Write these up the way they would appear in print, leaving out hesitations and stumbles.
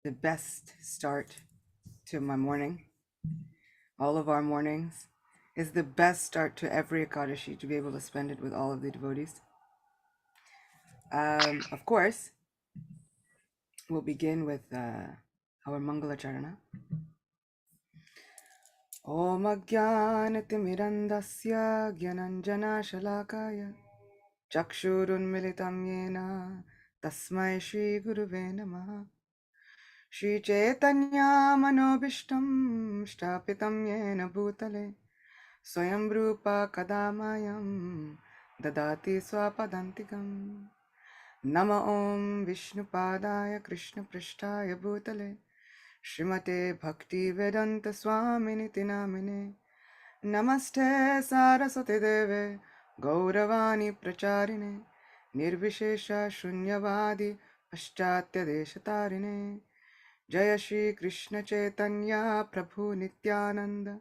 the best start to my morning. All of our mornings is the best start to every Ekadashi to be able to spend it with all of the devotees. Of course, we'll begin with our Mangala Charana. Om Ajnanatimirandasya Gyananjana Shalakaya Chakshurunmilitam Yena Tasmai Shri Guruve Namaha Shri Chaitanya Manobishtam Shtapitam Yena Bhutale Swayam Rupa Kadamayam Dadati Swapadantikam Nama Om Vishnupadaya Krishna Prishtaya Bhutale Shrimate Bhakti Vedanta Swaminiti Namine Namaste Saraswati Deve Gauravani Pracharine Nirvishesha Shunyavadi Paschatya Deshatarine Jaya Shri Krishna Chaitanya Prabhu Nityananda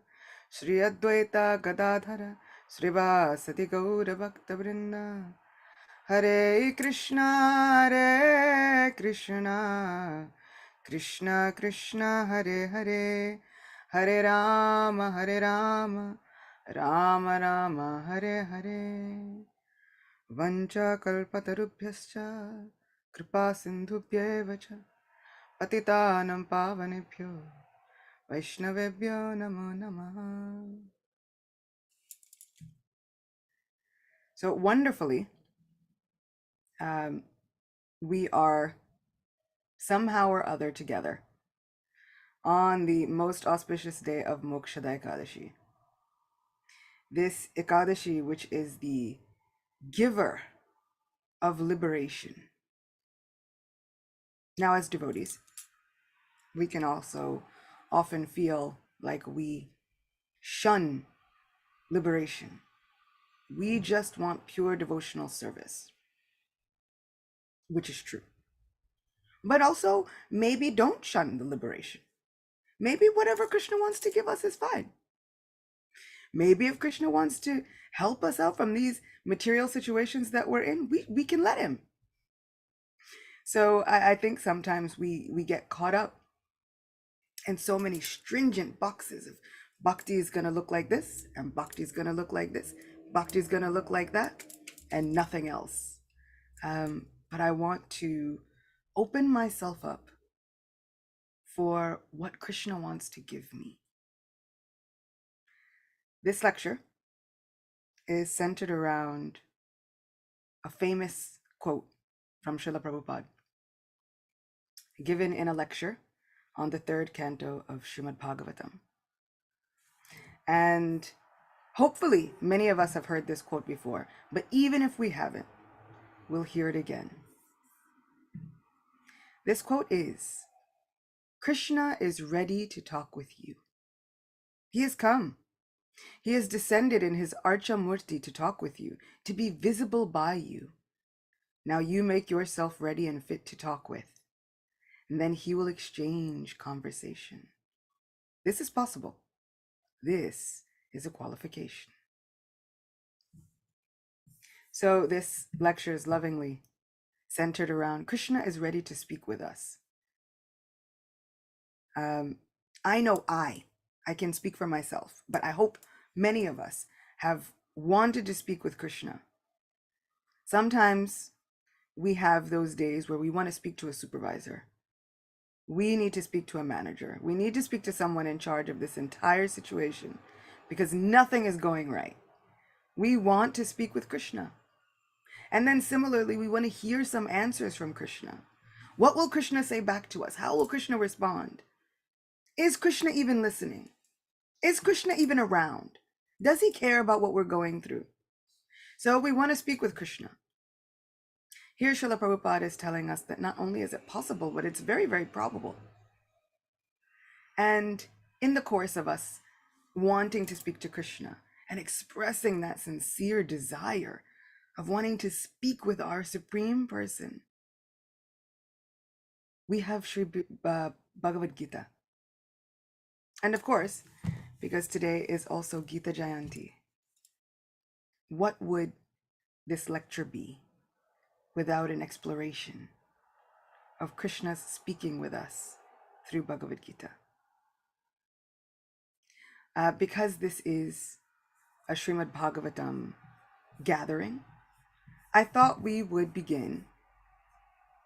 Shri Advaita Gadadhara Srivasati Gaura Bhakta Vrinda Hare Krishna Krishna Krishna Hare Hare Hare Rama Rama Rama Hare Hare Vancha kalpatarubhyascha kripa sindhubhyeva cha patitanam pavanebhyo vaishnavebhyo namo namaha. So wonderfully, we are somehow or other together on the most auspicious day of Mokshada Ekadashi. This Ekadashi, which is the giver of liberation. Now, as devotees, we can also often feel like we shun liberation. We just want pure devotional service, which is true. But also, maybe don't shun the liberation. Maybe whatever Krishna wants to give us is fine. Maybe if Krishna wants to help us out from these material situations that we're in, we can let him. So I think sometimes we get caught up in so many stringent boxes of bhakti is going to look like this, and bhakti is going to look like this, bhakti is going to look like that, and nothing else. But I want to open myself up for what Krishna wants to give me. This lecture is centered around a famous quote from Srila Prabhupada, given in a lecture on the third canto of Srimad Bhagavatam. And hopefully many of us have heard this quote before, but even if we haven't, we'll hear it again. This quote is, Krishna is ready to talk with you. He has come. He has descended in his Archa Murti to talk with you, to be visible by you. Now you make yourself ready and fit to talk with, and then he will exchange conversation. This is possible. This is a qualification. So this lecture is lovingly centered around Krishna is ready to speak with us. I know I can speak for myself, but I hope many of us have wanted to speak with Krishna. Sometimes we have those days where we want to speak to a supervisor. We need to speak to a manager. We need to speak to someone in charge of this entire situation because nothing is going right. We want to speak with Krishna. And then similarly, we want to hear some answers from Krishna. What will Krishna say back to us? How will Krishna respond? Is Krishna even listening? Is Krishna even around? Does he care about what we're going through? So we want to speak with Krishna. Here Srila Prabhupada is telling us that not only is it possible, but it's very, very probable. And in the course of us wanting to speak to Krishna and expressing that sincere desire of wanting to speak with our Supreme Person, we have Sri Bhagavad Gita. And of course, because today is also Gita Jayanti, what would this lecture be without an exploration of Krishna's speaking with us through Bhagavad Gita. Because this is a Srimad Bhagavatam gathering, I thought we would begin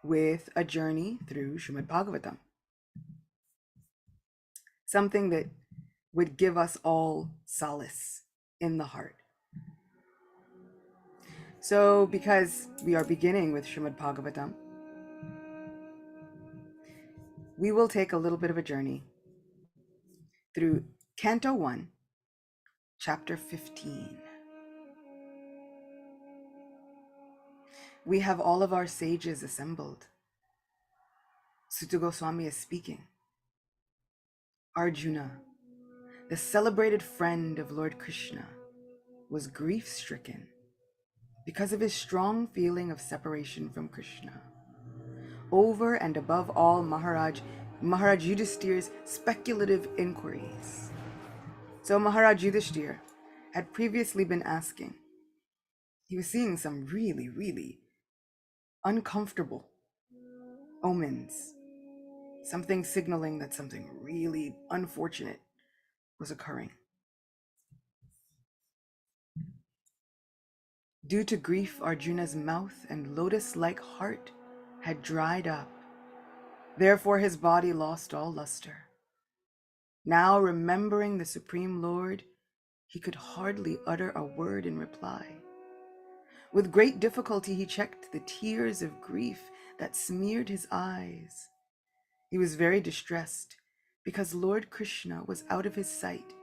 with a journey through Srimad Bhagavatam, something that would give us all solace in the heart. So, because we are beginning with Srimad Bhagavatam, we will take a little bit of a journey through Canto 1, Chapter 15. We have all of our sages assembled. Suta Goswami is speaking. Arjuna, the celebrated friend of Lord Krishna, was grief-stricken because of his strong feeling of separation from Krishna. Over and above all Maharaj Yudhishthir's speculative inquiries. So Maharaj Yudhishthir had previously been asking. He was seeing some really, really uncomfortable omens, something signaling that something really unfortunate was occurring. Due to grief, Arjuna's mouth and lotus-like heart had dried up. Therefore his body lost all luster. Now, remembering the Supreme Lord, he could hardly utter a word in reply. With great difficulty, he checked the tears of grief that smeared his eyes. He was very distressed because Lord Krishna was out of his sight,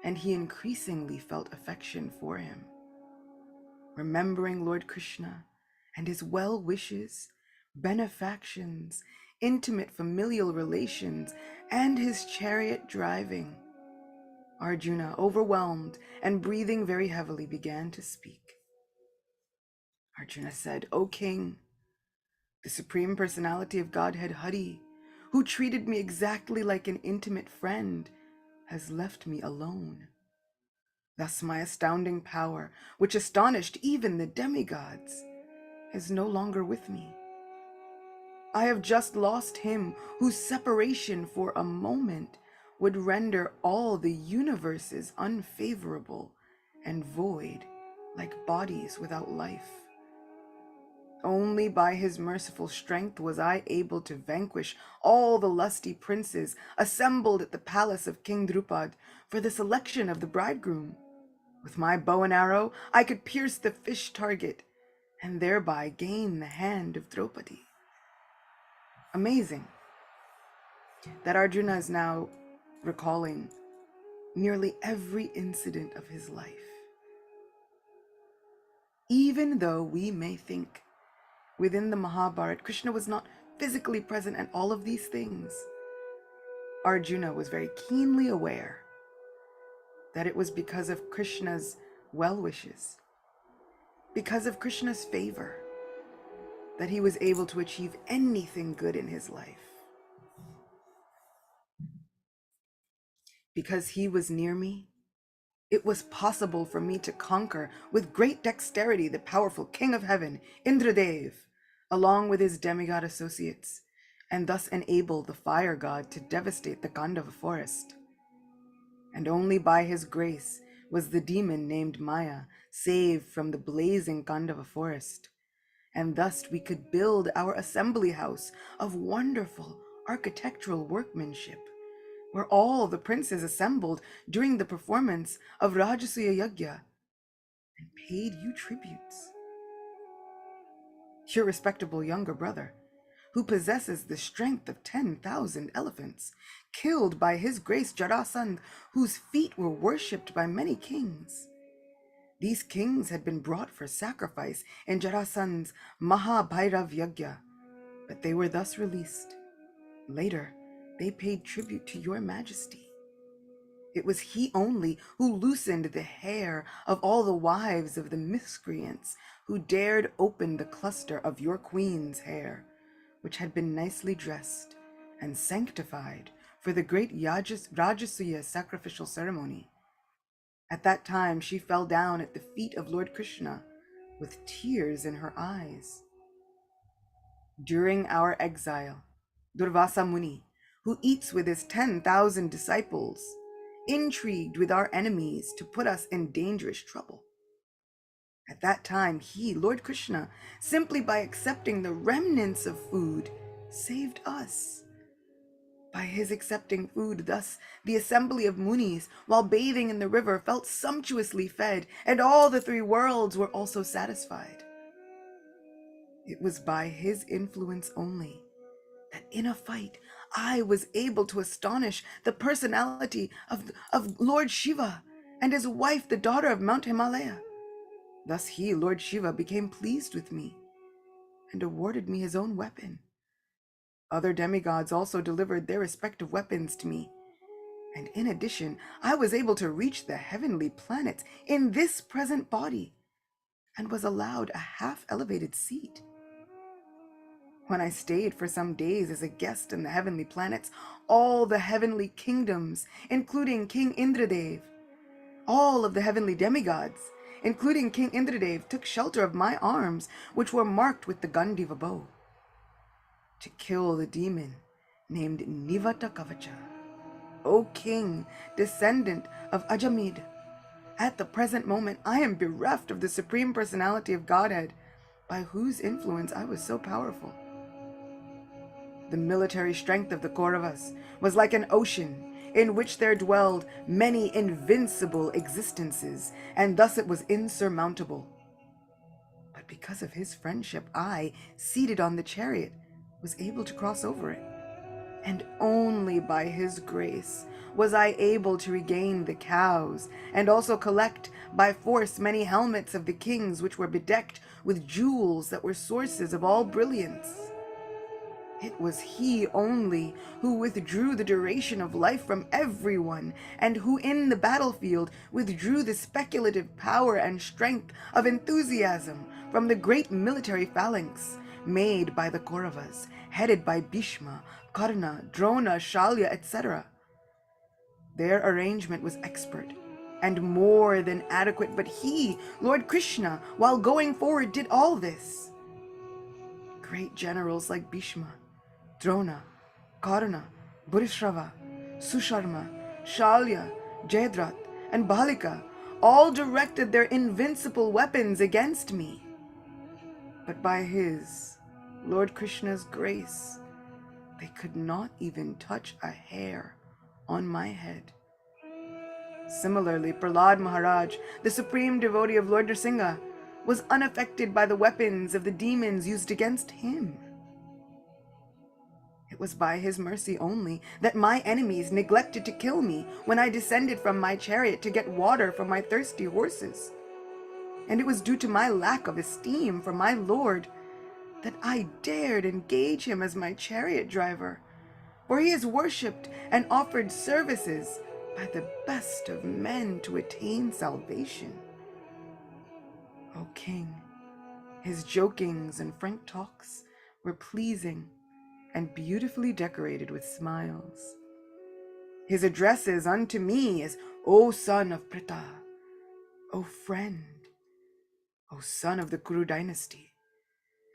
and he increasingly felt affection for him. Remembering Lord Krishna and his well wishes, benefactions, intimate familial relations, and his chariot driving, Arjuna, overwhelmed and breathing very heavily, began to speak. Arjuna said, "O king, the Supreme Personality of Godhead Hari, who treated me exactly like an intimate friend, has left me alone. Thus my astounding power, which astonished even the demigods, is no longer with me. I have just lost him whose separation for a moment would render all the universes unfavorable and void, like bodies without life. Only by his merciful strength was I able to vanquish all the lusty princes assembled at the palace of King Drupad for the selection of the bridegroom. With my bow and arrow, I could pierce the fish target and thereby gain the hand of Draupadi." Amazing that Arjuna is now recalling nearly every incident of his life. Even though we may think within the Mahabharata, Krishna was not physically present at all of these things, Arjuna was very keenly aware that it was because of Krishna's well wishes, because of Krishna's favor, that he was able to achieve anything good in his life. Because he was near me, it was possible for me to conquer with great dexterity the powerful king of heaven, Indradev, along with his demigod associates, and thus enable the fire god to devastate the Gandhava forest. And only by his grace was the demon named Maya saved from the blazing Gandhava forest, and thus we could build our assembly house of wonderful architectural workmanship, where all the princes assembled during the performance of Rajasuya Yagya and paid you tributes. Your respectable younger brother, who possesses the strength of 10,000 elephants, killed by his grace Jarasandh, whose feet were worshipped by many kings. These kings had been brought for sacrifice in Jarasandh's Mahabhairav Yagya, but they were thus released. Later, they paid tribute to your majesty. It was he only who loosened the hair of all the wives of the miscreants who dared open the cluster of your queen's hair, which had been nicely dressed and sanctified for the great Rajasuya sacrificial ceremony. At that time, she fell down at the feet of Lord Krishna with tears in her eyes. During our exile, Durvasa Muni, who eats with his 10,000 disciples, intrigued with our enemies to put us in dangerous trouble. At that time, he, Lord Krishna, simply by accepting the remnants of food, saved us. By his accepting food, thus the assembly of Munis, while bathing in the river, felt sumptuously fed, and all the three worlds were also satisfied. It was by his influence only that in a fight I was able to astonish the personality of Lord Shiva and his wife, the daughter of Mount Himalaya. Thus he, Lord Shiva, became pleased with me and awarded me his own weapon. Other demigods also delivered their respective weapons to me. And in addition, I was able to reach the heavenly planets in this present body and was allowed a half-elevated seat. When I stayed for some days as a guest in the heavenly planets, all the heavenly kingdoms, including King Indradev, all of the heavenly demigods, including King Indradev, took shelter of my arms, which were marked with the Gandiva bow, to kill the demon named Nivata Kavacha. O king, descendant of Ajamid, at the present moment I am bereft of the Supreme Personality of Godhead, by whose influence I was so powerful. The military strength of the Kauravas was like an ocean in which there dwelled many invincible existences, and thus it was insurmountable. But because of his friendship, I, seated on the chariot, was able to cross over it. And only by his grace was I able to regain the cows, and also collect by force many helmets of the kings which were bedecked with jewels that were sources of all brilliance. It was he only who withdrew the duration of life from everyone, and who in the battlefield withdrew the speculative power and strength of enthusiasm from the great military phalanx made by the Kauravas, headed by Bhishma, Karna, Drona, Shalya, etc. Their arrangement was expert and more than adequate, but he, Lord Krishna, while going forward, did all this. Great generals like Bhishma, Drona, Karna, Bhurishrava, Susharma, Shalya, Jayadratha, and Bhalika all directed their invincible weapons against me. But by his, Lord Krishna's grace, they could not even touch a hair on my head. Similarly, Prahlad Maharaj, the supreme devotee of Lord Nrsimha, was unaffected by the weapons of the demons used against him. It was by his mercy only that my enemies neglected to kill me when I descended from my chariot to get water for my thirsty horses. And it was due to my lack of esteem for my lord that I dared engage him as my chariot driver, for he is worshipped and offered services by the best of men to attain salvation. O king, his jokings and frank talks were pleasing and beautifully decorated with smiles. His addresses unto me is, O son of Pritha, O friend, O son of the Kuru dynasty,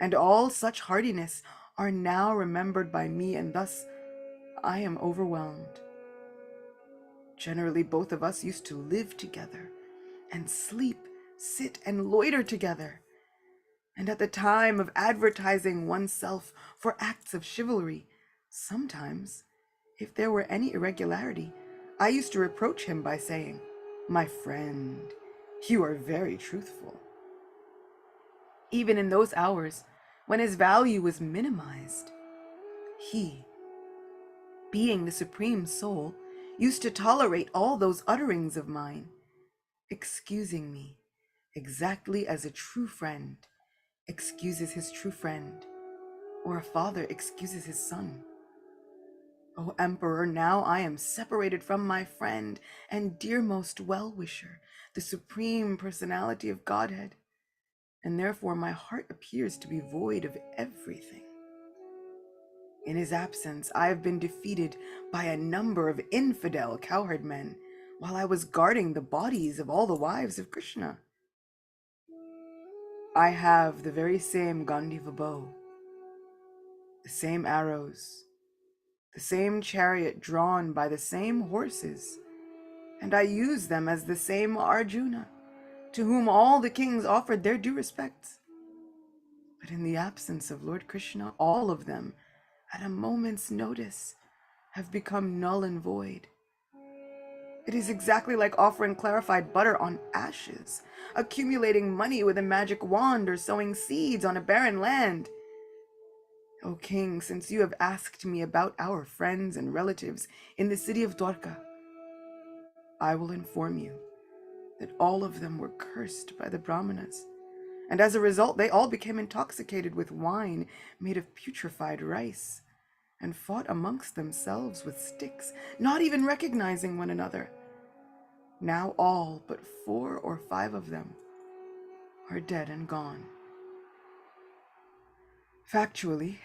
and all such heartiness are now remembered by me, and thus I am overwhelmed. Generally, both of us used to live together and sleep, sit, and loiter together. And at the time of advertising oneself for acts of chivalry, sometimes, if there were any irregularity, I used to reproach him by saying, "My friend, you are very truthful." Even in those hours when his value was minimized, he, being the Supreme Soul, used to tolerate all those utterings of mine, excusing me exactly as a true friend excuses his true friend, or a father excuses his son. O Emperor, now I am separated from my friend and dearmost well-wisher, the Supreme Personality of Godhead, and therefore my heart appears to be void of everything. In his absence, I have been defeated by a number of infidel cowherd men, while I was guarding the bodies of all the wives of Krishna. I have the very same Gandiva bow, the same arrows, the same chariot drawn by the same horses, and I use them as the same Arjuna, to whom all the kings offered their due respects. But in the absence of Lord Krishna, all of them, at a moment's notice, have become null and void. It is exactly like offering clarified butter on ashes, accumulating money with a magic wand, or sowing seeds on a barren land. O king, since you have asked me about our friends and relatives in the city of Dwarka, I will inform you that all of them were cursed by the Brahmanas, and as a result they all became intoxicated with wine made of putrefied rice, and fought amongst themselves with sticks, not even recognizing one another. Now all but 4 or 5 of them are dead and gone. Factually,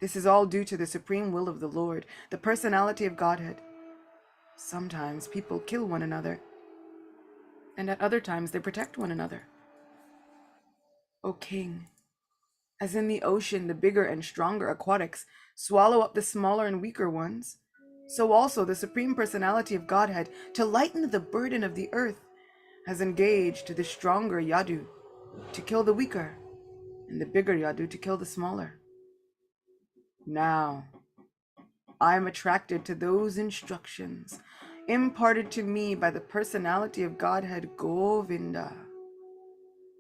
this is all due to the supreme will of the Lord, the personality of Godhead. Sometimes people kill one another, and at other times they protect one another. O king, as in the ocean the bigger and stronger aquatics swallow up the smaller and weaker ones, so also the supreme personality of Godhead, to lighten the burden of the earth, has engaged the stronger Yadu to kill the weaker, and the bigger Yadu to kill the smaller. Now, I am attracted to those instructions imparted to me by the personality of Godhead Govinda,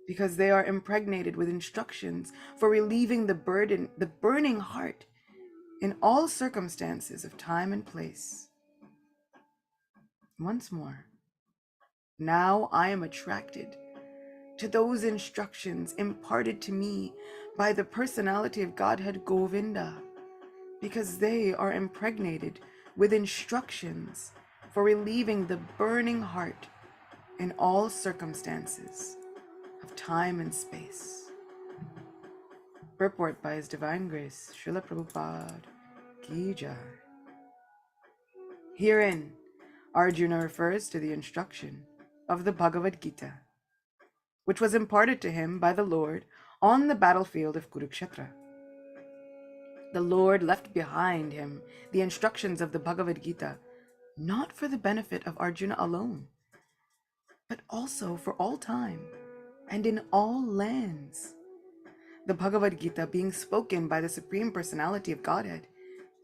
because they are impregnated with instructions for relieving the burden, the burning heart, in all circumstances of time and place. Once more, now I am attracted to those instructions imparted to me by the personality of Godhead Govinda, because they are impregnated with instructions for relieving the burning heart in all circumstances of time and space. Purport by His Divine Grace, Srila Prabhupada Ki Jai. Herein, Arjuna refers to the instruction of the Bhagavad Gita, which was imparted to him by the Lord on the battlefield of Kurukshetra. The Lord left behind him the instructions of the Bhagavad Gita, not for the benefit of Arjuna alone, but also for all time and in all lands. The Bhagavad Gita, being spoken by the Supreme Personality of Godhead,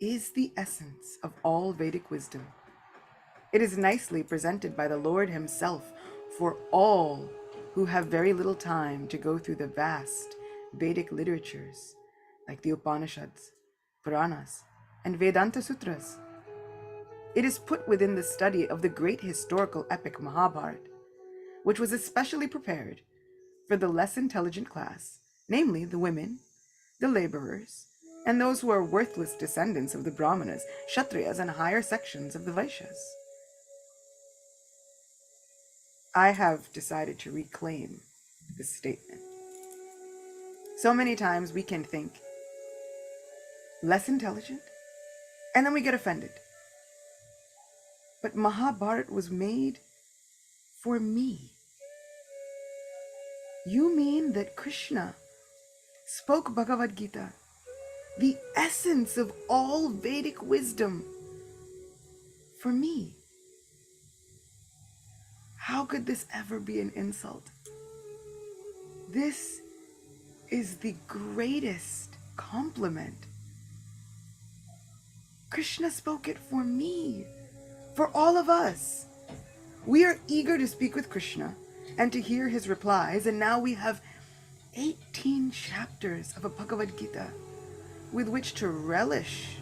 is the essence of all Vedic wisdom. It is nicely presented by the Lord Himself for all who have very little time to go through the vast Vedic literatures like the Upanishads, Puranas, and Vedanta Sutras. It is put within the study of the great historical epic Mahabharata, which was especially prepared for the less intelligent class, namely the women, the laborers, and those who are worthless descendants of the Brahmanas, Kshatriyas, and higher sections of the Vaishyas. I have decided to reclaim this statement. So many times we can think less intelligent, and then we get offended. But Mahabharata was made for me. You mean that Krishna spoke Bhagavad Gita, the essence of all Vedic wisdom, for me? How could this ever be an insult? This is the greatest compliment. Krishna spoke it for me, for all of us. We are eager to speak with Krishna and to hear his replies, and now we have 18 chapters of a Bhagavad Gita with which to relish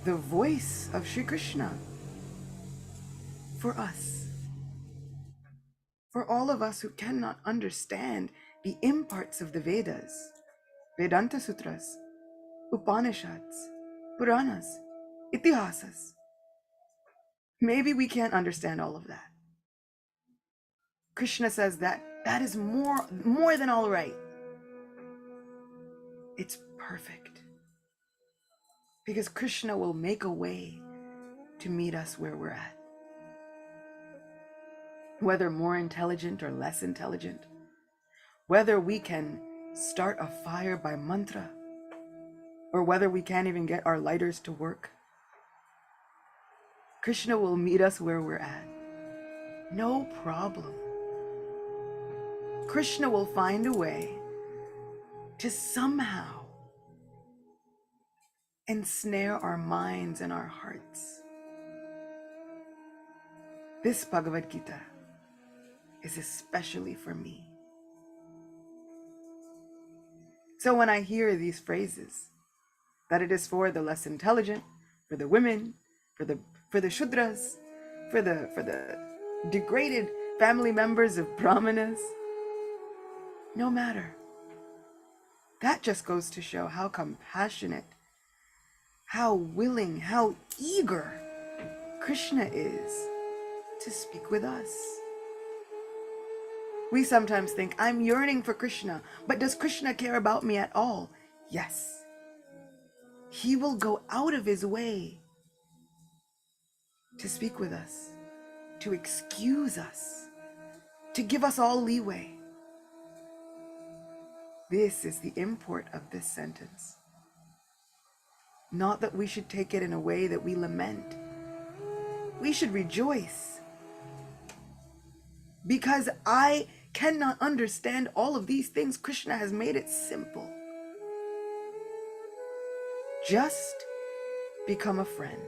the voice of Sri Krishna for us. For all of us who cannot understand the imparts of the Vedas, Vedanta Sutras, Upanishads, Puranas, Itihasas. Maybe we can't understand all of that. Krishna says that is more than all right. It's perfect. Because Krishna will make a way to meet us where we're at. Whether more intelligent or less intelligent, whether we can start a fire by mantra, or whether we can't even get our lighters to work, Krishna will meet us where we're at. No problem. Krishna will find a way to somehow ensnare our minds and our hearts. This Bhagavad Gita is especially for me. So when I hear these phrases, that it is for the less intelligent, for the women, for the Shudras, for the degraded family members of Brahmanas, no matter. That just goes to show how compassionate, how willing, how eager Krishna is to speak with us. We sometimes think, I'm yearning for Krishna, but does Krishna care about me at all? Yes. He will go out of his way to speak with us, to excuse us, to give us all leeway. This is the import of this sentence. Not that we should take it in a way that we lament. We should rejoice. Because I cannot understand all of these things, Krishna has made it simple. Just become a friend.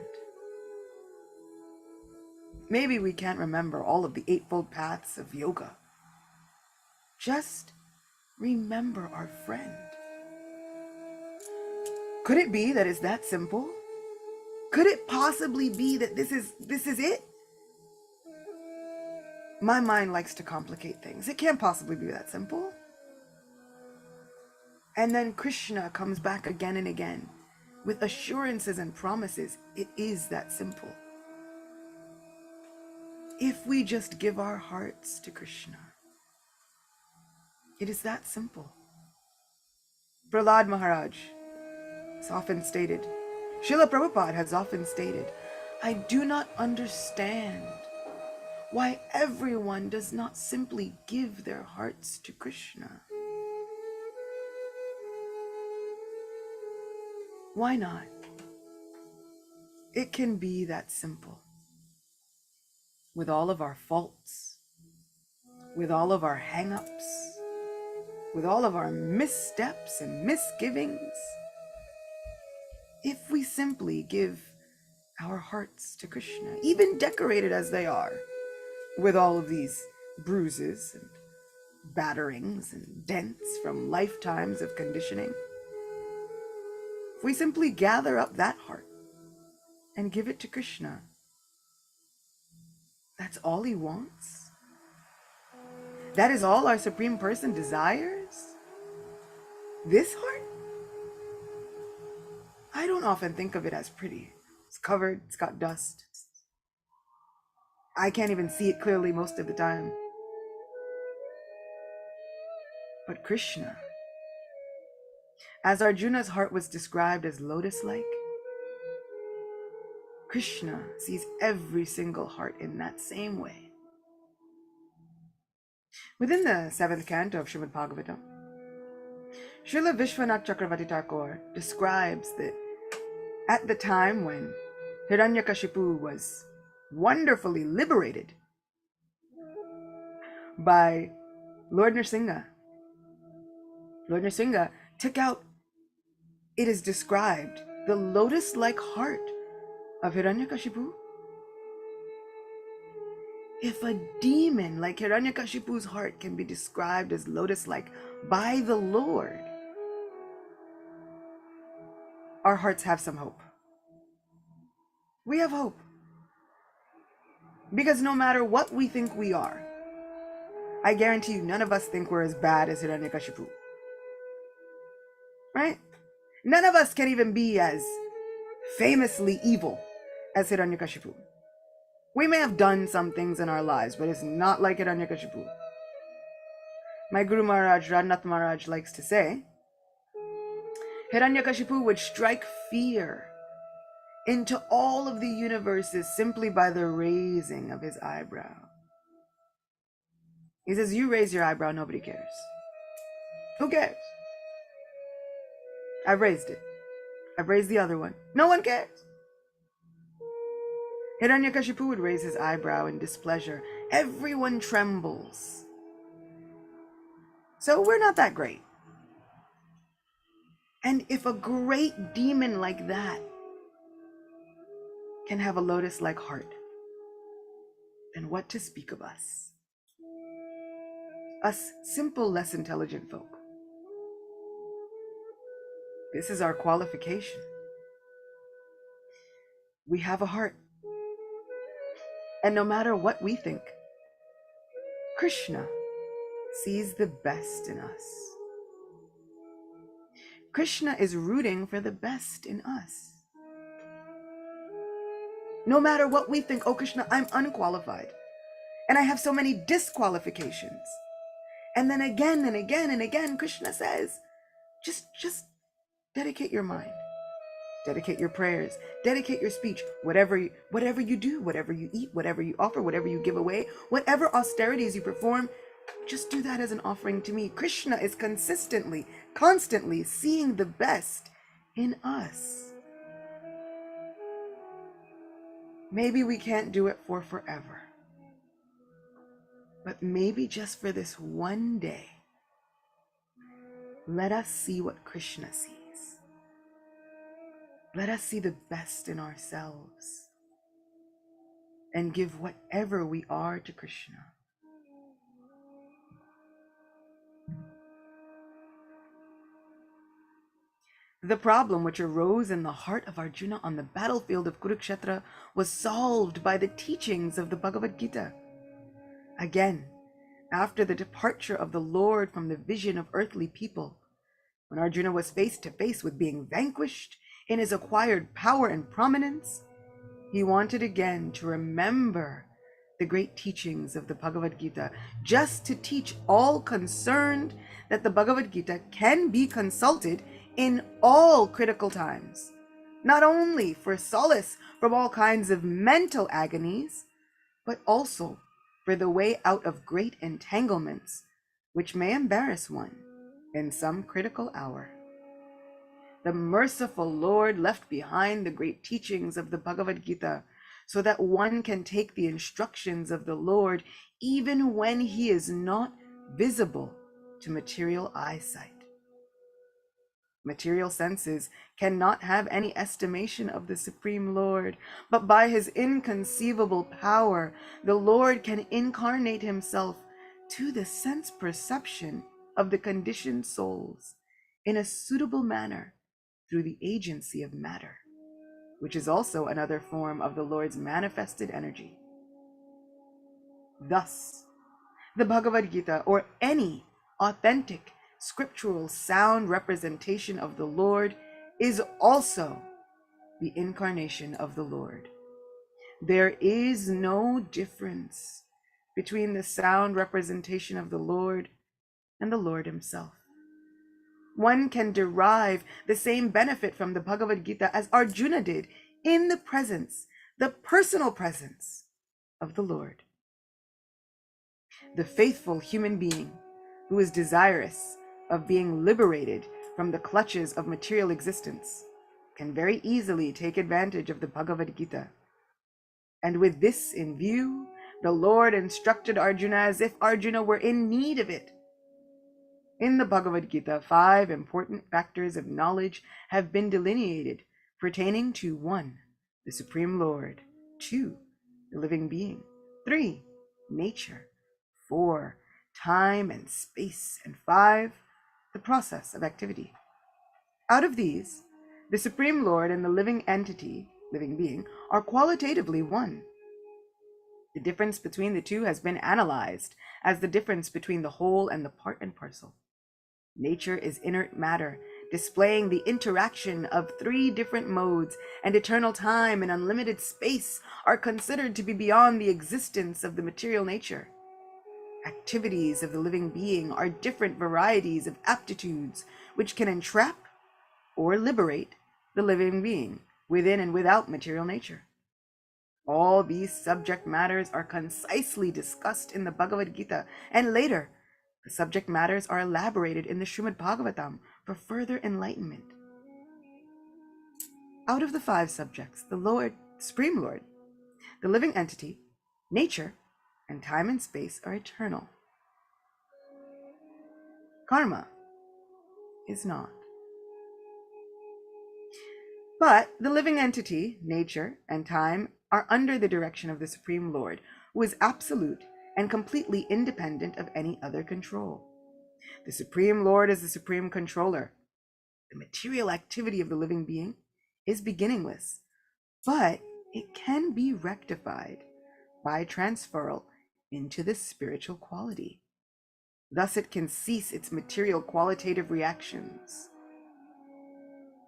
Maybe we can't remember all of the eightfold paths of yoga. Just remember our friend. Could it be that it's that simple? Could it possibly be that this is it? My mind likes to complicate things. It can't possibly be that simple. And then Krishna comes back again and again with assurances and promises. It is that simple. If we just give our hearts to Krishna, it is that simple. Prahlad Maharaj has often stated, Srila Prabhupada has often stated, I do not understand why everyone does not simply give their hearts to Krishna. Why not? It can be that simple. With all of our faults, with all of our hang-ups, with all of our missteps and misgivings, if we simply give our hearts to Krishna, even decorated as they are, with all of these bruises and batterings and dents from lifetimes of conditioning, if we simply gather up that heart and give it to Krishna, that's all he wants. That is all our Supreme Person desires. This heart? I don't often think of it as pretty. It's covered, it's got dust. I can't even see it clearly most of the time. But Krishna, as Arjuna's heart was described as lotus-like, Krishna sees every single heart in that same way. Within the 7th canto of Srimad Bhagavatam, Srila Vishwanath Chakravarti Thakur describes that at the time when Hiranyakashipu was wonderfully liberated by Lord Nrsimha, Lord Nrsimha took out, it is described, the lotus-like heart of Hiranyakashipu. If a demon like Hiranyakashipu's heart can be described as lotus-like by the Lord, our hearts have some hope. We have hope. Because no matter what we think we are, I guarantee you none of us think we're as bad as Hiranyakashipu. Right? None of us can even be as famously evil as Hiranyakashipu. We may have done some things in our lives, but it's not like Hiranyakashipu. My Guru Maharaj, Radhanath Maharaj, likes to say, Hiranyakashipu would strike fear into all of the universes simply by the raising of his eyebrow. He says, you raise your eyebrow, nobody cares. Who cares? I've raised it. I've raised the other one. No one cares. Hiranyakashipu would raise his eyebrow in displeasure. Everyone trembles. So we're not that great. And if a great demon like that can have a lotus-like heart, then what to speak of us? Us simple, less intelligent folk. This is our qualification. We have a heart. And no matter what we think, Krishna sees the best in us. Krishna is rooting for the best in us. No matter what we think, oh Krishna, I'm unqualified. And I have so many disqualifications. And then again and again and again, Krishna says, just dedicate your mind, dedicate your prayers, dedicate your speech, whatever you do, whatever you eat, whatever you offer, whatever you give away, whatever austerities you perform, just do that as an offering to me. Krishna is consistently, constantly seeing the best in us. Maybe we can't do it for forever, but maybe just for this one day, let us see what Krishna sees. Let us see the best in ourselves and give whatever we are to Krishna. The problem which arose in the heart of Arjuna on the battlefield of Kurukshetra was solved by the teachings of the Bhagavad Gita. Again, after the departure of the Lord from the vision of earthly people, when Arjuna was face to face with being vanquished in his acquired power and prominence, he wanted again to remember the great teachings of the Bhagavad Gita, just to teach all concerned that the Bhagavad Gita can be consulted in all critical times, not only for solace from all kinds of mental agonies, but also for the way out of great entanglements which may embarrass one in some critical hour. The merciful Lord left behind the great teachings of the Bhagavad Gita so that one can take the instructions of the Lord even when he is not visible to material eyesight. Material senses cannot have any estimation of the Supreme Lord, but by his inconceivable power, the Lord can incarnate himself to the sense perception of the conditioned souls in a suitable manner through the agency of matter, which is also another form of the Lord's manifested energy. Thus, the Bhagavad Gita, or any authentic scriptural sound representation of the Lord, is also the incarnation of the Lord. There is no difference between the sound representation of the Lord and the Lord himself. One can derive the same benefit from the Bhagavad Gita as Arjuna did in the presence, the personal presence of the Lord. The faithful human being who is desirous of being liberated from the clutches of material existence can very easily take advantage of the Bhagavad Gita. And with this in view, the Lord instructed Arjuna as if Arjuna were in need of it. In the Bhagavad Gita, 5 important factors of knowledge have been delineated pertaining to 1, the Supreme Lord, 2, the living being, 3, nature, 4, time and space, and 5, the process of activity. Out of these, the Supreme Lord and the living entity, living being, are qualitatively one. The difference between the two has been analyzed as the difference between the whole and the part and parcel. Nature is inert matter, displaying the interaction of 3 different modes, and eternal time and unlimited space are considered to be beyond the existence of the material nature. Activities of the living being are different varieties of aptitudes which can entrap or liberate the living being within and without material nature. All these subject matters are concisely discussed in the Bhagavad Gita, and later the subject matters are elaborated in the Srimad Bhagavatam for further enlightenment. Out of the 5 subjects, the Lord, Supreme Lord, The living entity, nature, and time and space are eternal. Karma is not. But the living entity, nature, and time are under the direction of the Supreme Lord, who is absolute and completely independent of any other control. The Supreme Lord is the supreme controller. The material activity of the living being is beginningless, but it can be rectified by transferal into the spiritual quality. Thus it can cease its material qualitative reactions.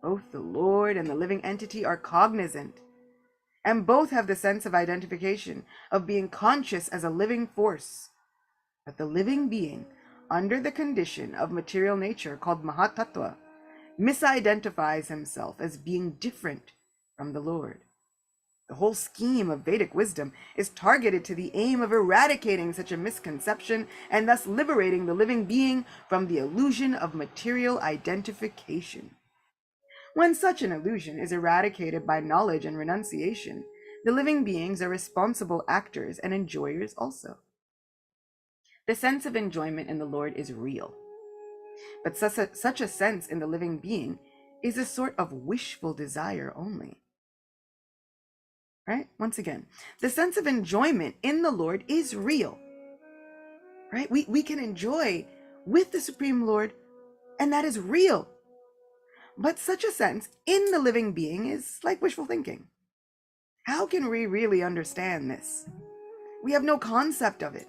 Both the Lord and the living entity are cognizant, and both have the sense of identification, of being conscious as a living force. But the living being, under the condition of material nature called Mahatattva, misidentifies himself as being different from the Lord. The whole scheme of Vedic wisdom is targeted to the aim of eradicating such a misconception and thus liberating the living being from the illusion of material identification. When such an illusion is eradicated by knowledge and renunciation, the living beings are responsible actors and enjoyers also. The sense of enjoyment in the Lord is real, but such a sense in the living being is a sort of wishful desire only. Right? Once again, the sense of enjoyment in the Lord is real. Right? We can enjoy with the Supreme Lord, and that is real. But such a sense in the living being is like wishful thinking. How can we really understand this? We have no concept of it,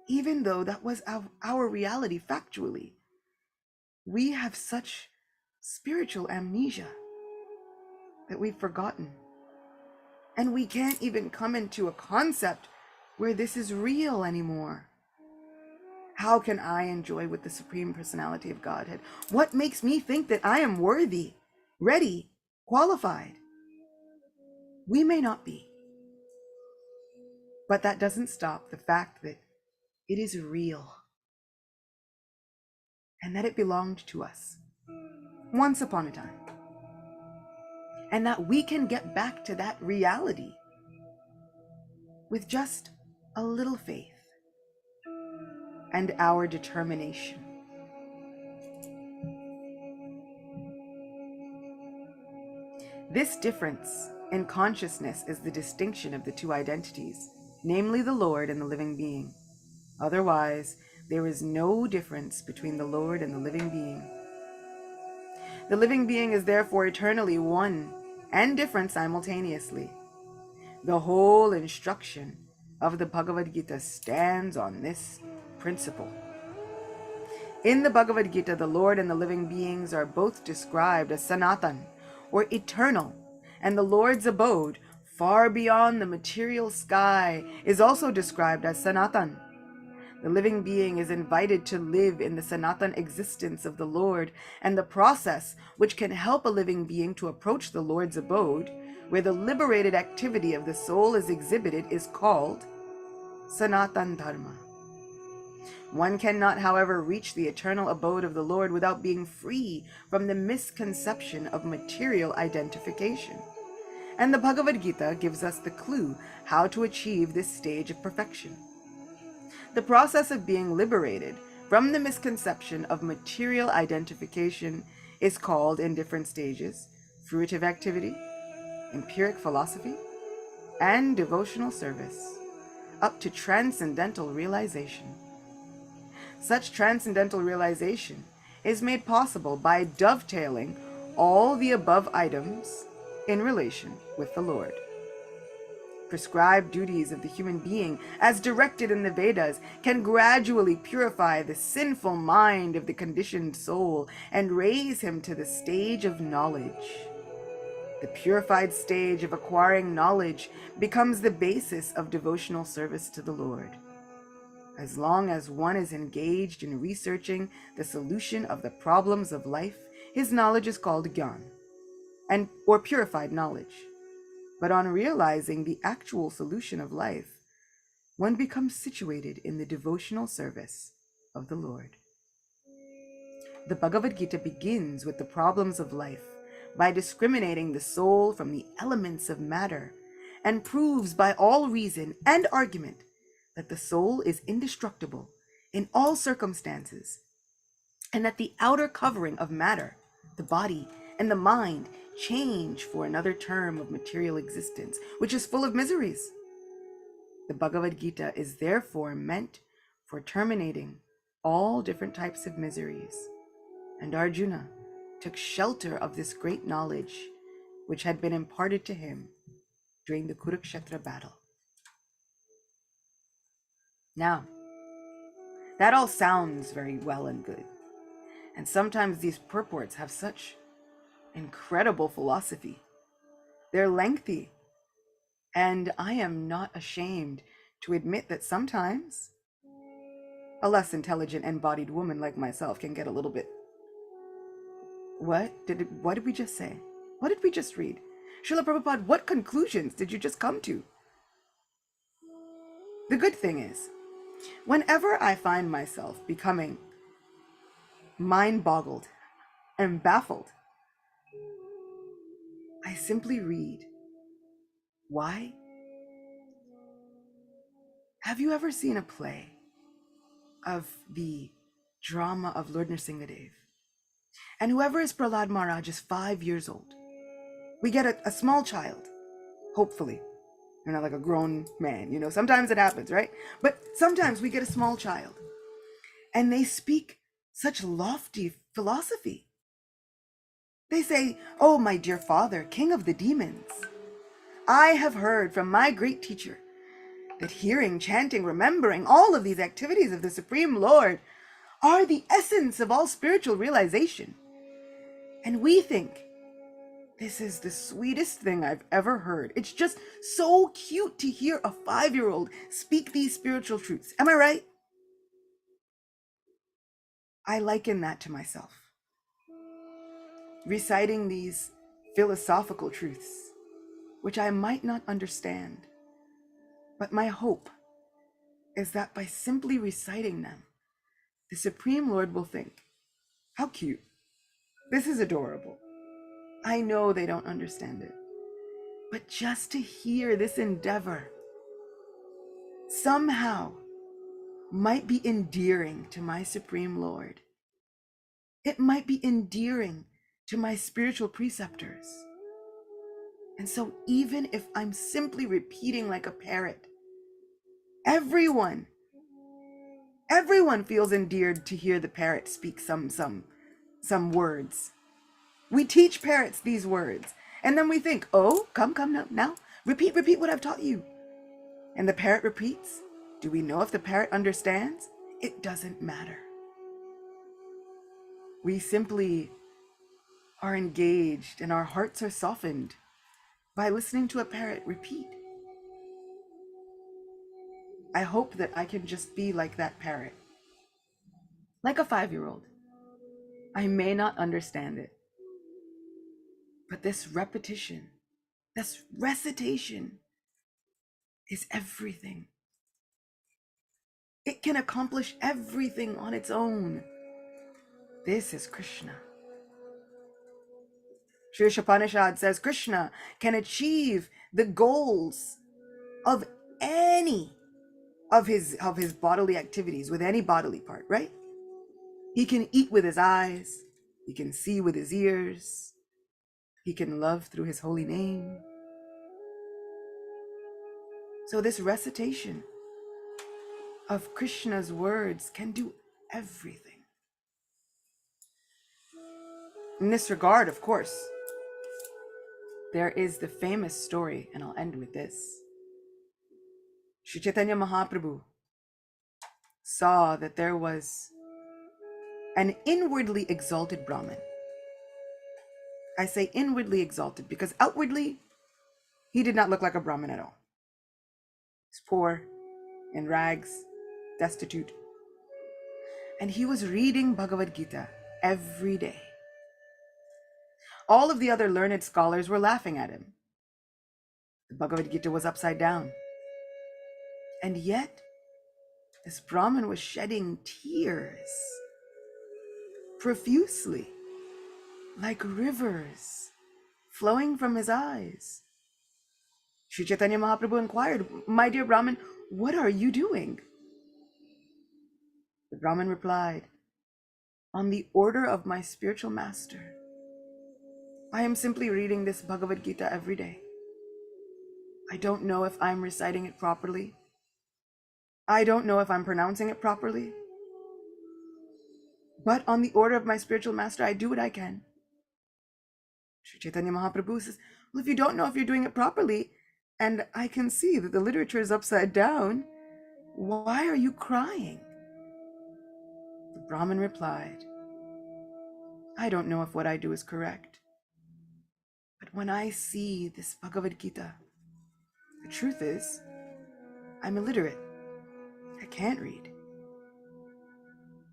even though that was our reality factually. We have such spiritual amnesia that we've forgotten. And we can't even come into a concept where this is real anymore. How can I enjoy with the Supreme Personality of Godhead? What makes me think that I am worthy, ready, qualified? We may not be. But that doesn't stop the fact that it is real and that it belonged to us once upon a time. And that we can get back to that reality with just a little faith and our determination. This difference in consciousness is the distinction of the two identities, namely the Lord and the living being. Otherwise, there is no difference between the Lord and the living being. The living being is therefore eternally one and different simultaneously. The whole instruction of the Bhagavad Gita stands on this principle. In the Bhagavad Gita, the Lord and the living beings are both described as Sanatan, or eternal, and the Lord's abode, far beyond the material sky, is also described as Sanatan. The living being is invited to live in the Sanatan existence of the Lord, and the process which can help a living being to approach the Lord's abode, where the liberated activity of the soul is exhibited, is called Sanatan Dharma. One cannot, however, reach the eternal abode of the Lord without being free from the misconception of material identification. And the Bhagavad Gita gives us the clue how to achieve this stage of perfection. The process of being liberated from the misconception of material identification is called, in different stages, fruitive activity, empiric philosophy, and devotional service, up to transcendental realization. Such transcendental realization is made possible by dovetailing all the above items in relation with the Lord. Prescribed duties of the human being, as directed in the Vedas, can gradually purify the sinful mind of the conditioned soul and raise him to the stage of knowledge. The purified stage of acquiring knowledge becomes the basis of devotional service to the Lord. As long as one is engaged in researching the solution of the problems of life, his knowledge is called Gyan, or purified knowledge. But on realizing the actual solution of life, one becomes situated in the devotional service of the Lord. The Bhagavad Gita begins with the problems of life by discriminating the soul from the elements of matter and proves by all reason and argument that the soul is indestructible in all circumstances, and that the outer covering of matter, the body, and the mind change for another term of material existence, which is full of miseries. The Bhagavad Gita is therefore meant for terminating all different types of miseries, and Arjuna took shelter of this great knowledge which had been imparted to him during the Kurukshetra battle. Now, that all sounds very well and good, and sometimes these purports have such incredible philosophy. They're lengthy, and I am not ashamed to admit that sometimes a less intelligent embodied woman like myself can get a little bit, what did we just say? What did we just read? Srila Prabhupada, what conclusions did you just come to? The good thing is, whenever I find myself becoming mind-boggled and baffled, I simply read. Why? Have you ever seen a play of the drama of Lord Nrsingadev? And whoever is Prahlad Maharaj is 5 years old. We get a small child, hopefully. You're not like a grown man, you know, sometimes it happens, right? But sometimes we get a small child and they speak such lofty philosophy. They say, "Oh, my dear father, king of the demons, I have heard from my great teacher that hearing, chanting, remembering all of these activities of the Supreme Lord are the essence of all spiritual realization." And we think, this is the sweetest thing I've ever heard. It's just so cute to hear a 5-year-old speak these spiritual truths. Am I right? I liken that to myself. Reciting these philosophical truths, which I might not understand. But my hope is that by simply reciting them, the Supreme Lord will think, how cute. This is adorable. I know they don't understand it. But just to hear this endeavor somehow might be endearing to my Supreme Lord. It might be endearing to my spiritual preceptors. And so even if I'm simply repeating like a parrot, everyone feels endeared to hear the parrot speak some words. We teach parrots these words, and then we think, oh, come now, repeat what I've taught you. And the parrot repeats. Do we know if the parrot understands? It doesn't matter. We simply are engaged and our hearts are softened by listening to a parrot repeat. I hope that I can just be like that parrot, like a 5-year-old. I may not understand it, but this repetition, this recitation is everything. It can accomplish everything on its own. This is Krishna. Sri Upanishad says Krishna can achieve the goals of any of his bodily activities with any bodily part, right? He can eat with his eyes, he can see with his ears, he can love through his holy name. So this recitation of Krishna's words can do everything. In this regard, of course, there is the famous story, and I'll end with this. Sri Chaitanya Mahaprabhu saw that there was an inwardly exalted Brahmin. I say inwardly exalted because outwardly, he did not look like a Brahmin at all. He's poor, in rags, destitute. And he was reading Bhagavad Gita every day. All of the other learned scholars were laughing at him. The Bhagavad Gita was upside down. And yet, this Brahmin was shedding tears profusely, like rivers flowing from his eyes. Sri Chaitanya Mahaprabhu inquired, "My dear Brahmin, what are you doing?" The Brahmin replied, "On the order of my spiritual master, I am simply reading this Bhagavad Gita every day. I don't know if I'm reciting it properly. I don't know if I'm pronouncing it properly. But on the order of my spiritual master, I do what I can." Sri Chaitanya Mahaprabhu says, "Well, if you don't know if you're doing it properly, and I can see that the literature is upside down, why are you crying?" The Brahmin replied, "I don't know if what I do is correct. But when I see this Bhagavad Gita, the truth is, I'm illiterate. I can't read.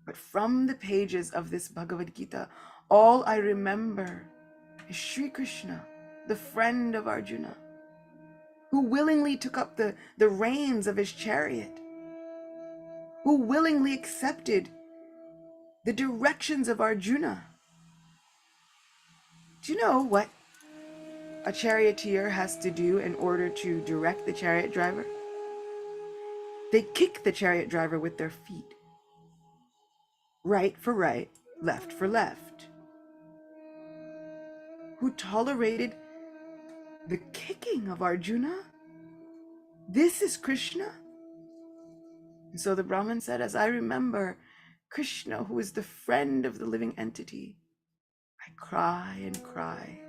But from the pages of this Bhagavad Gita, all I remember is Sri Krishna, the friend of Arjuna, who willingly took up the reins of his chariot, who willingly accepted the directions of Arjuna. Do you know what a charioteer has to do in order to direct the chariot driver? They kick the chariot driver with their feet. Right for right, left for left. Who tolerated the kicking of Arjuna? This is Krishna. And so the Brahmin said, "As I remember Krishna, who is the friend of the living entity, I cry and cry."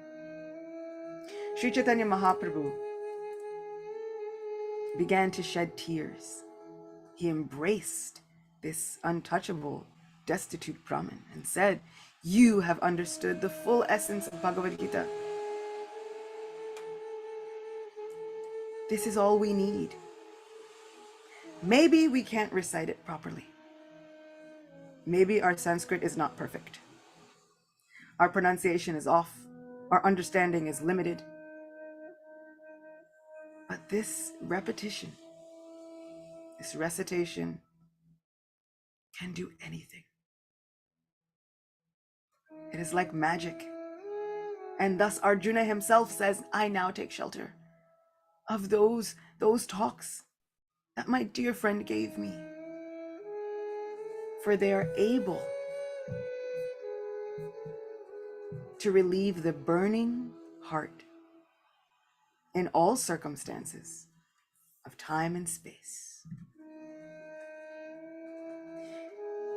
Sri Chaitanya Mahaprabhu began to shed tears. He embraced this untouchable, destitute Brahmin and said, "You have understood the full essence of Bhagavad Gita. This is all we need. Maybe we can't recite it properly. Maybe our Sanskrit is not perfect. Our pronunciation is off. Our understanding is limited. But this repetition, this recitation, can do anything. It is like magic. And thus Arjuna himself says, I now take shelter of those talks that my dear friend gave me. For they are able to relieve the burning heart in all circumstances of time and space.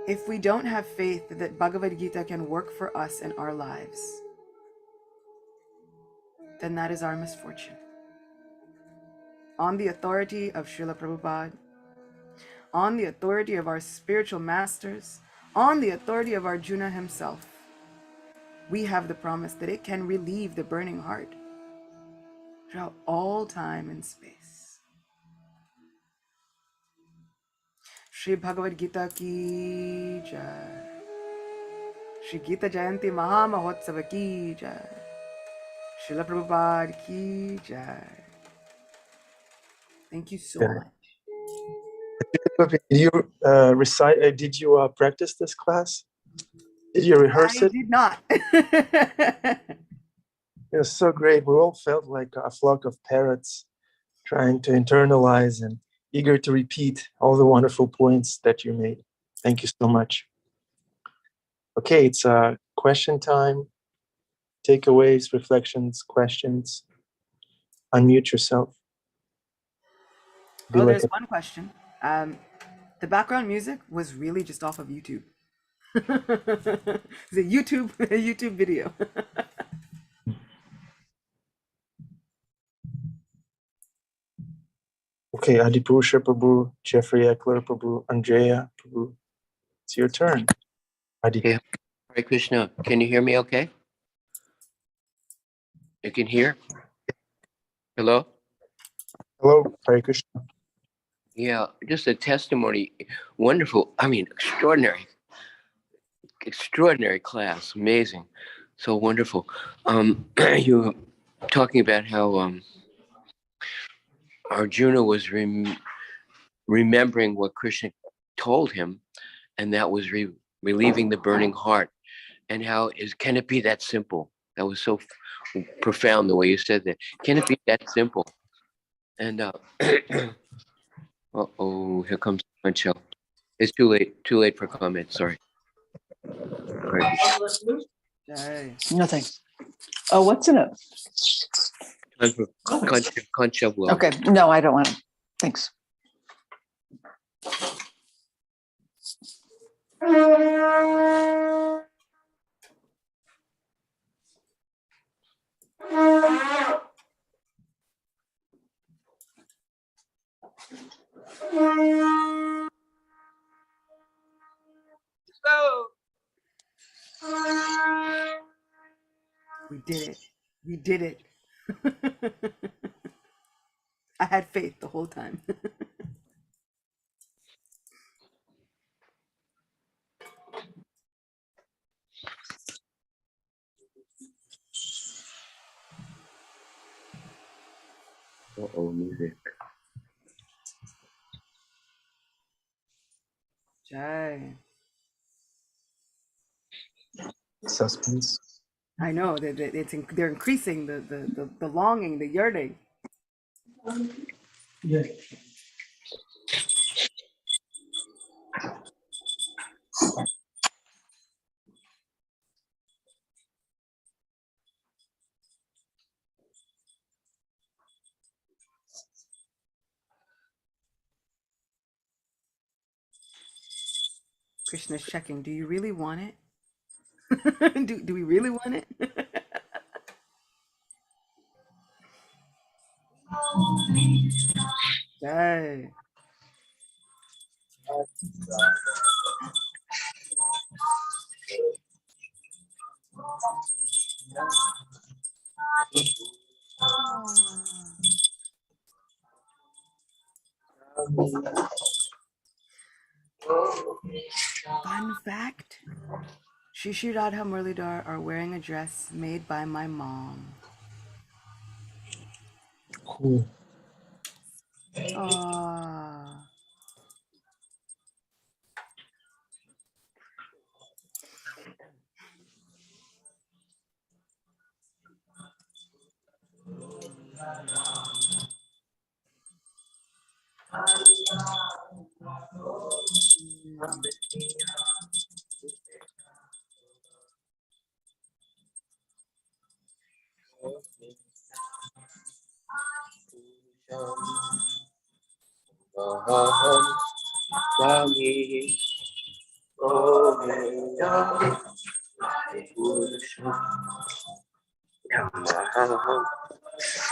If we don't have faith that Bhagavad Gita can work for us in our lives, then that is our misfortune. On the authority of Srila Prabhupada, on the authority of our spiritual masters, on the authority of Arjuna himself, we have the promise that it can relieve the burning heart throughout all time and space. Shri Bhagavad Gita ki jai. Shri Gita Jayanti Maha Mahotsava ki jai. Srila Prabhupada ki jai. Thank you so much. Did you recite? Did you practice this class? Did you rehearse it? I did not. It was so great. We all felt like a flock of parrots trying to internalize and eager to repeat all the wonderful points that you made. Thank you so much. Okay, it's question time. Takeaways, reflections, questions. Unmute yourself. There's one question. The background music was really just off of YouTube. It's a YouTube video. Okay, Adipusha Prabhu, Jeffrey Eckler Prabhu, Andrea Prabhu. It's your turn. Adi. Okay. Hare Krishna. Can you hear me okay? You can hear? Hello? Hello, Hare Krishna. Yeah, just a testimony. Wonderful. I mean, extraordinary class. Amazing. So wonderful. You were talking about how Arjuna was remembering what Krishna told him, and that was relieving the burning heart. And how can it be that simple? That was so profound the way you said that. Can it be that simple? And uh-oh, here comes Michelle. It's too late for comment, sorry. Right. Jai. Nothing. Oh, what's in it? Time for Concha Vlog. Okay, no, I don't want it. Thanks. We did it. We did it. I had faith the whole time. Uh-oh, music. Jai. Suspense. I know that they're increasing the longing, the yearning. Yeah. Krishna's checking. Do you really want it? do we really want it? Jai. Fun fact, Shishi Radha Murlidhar are wearing a dress made by my mom. Cool. Ah.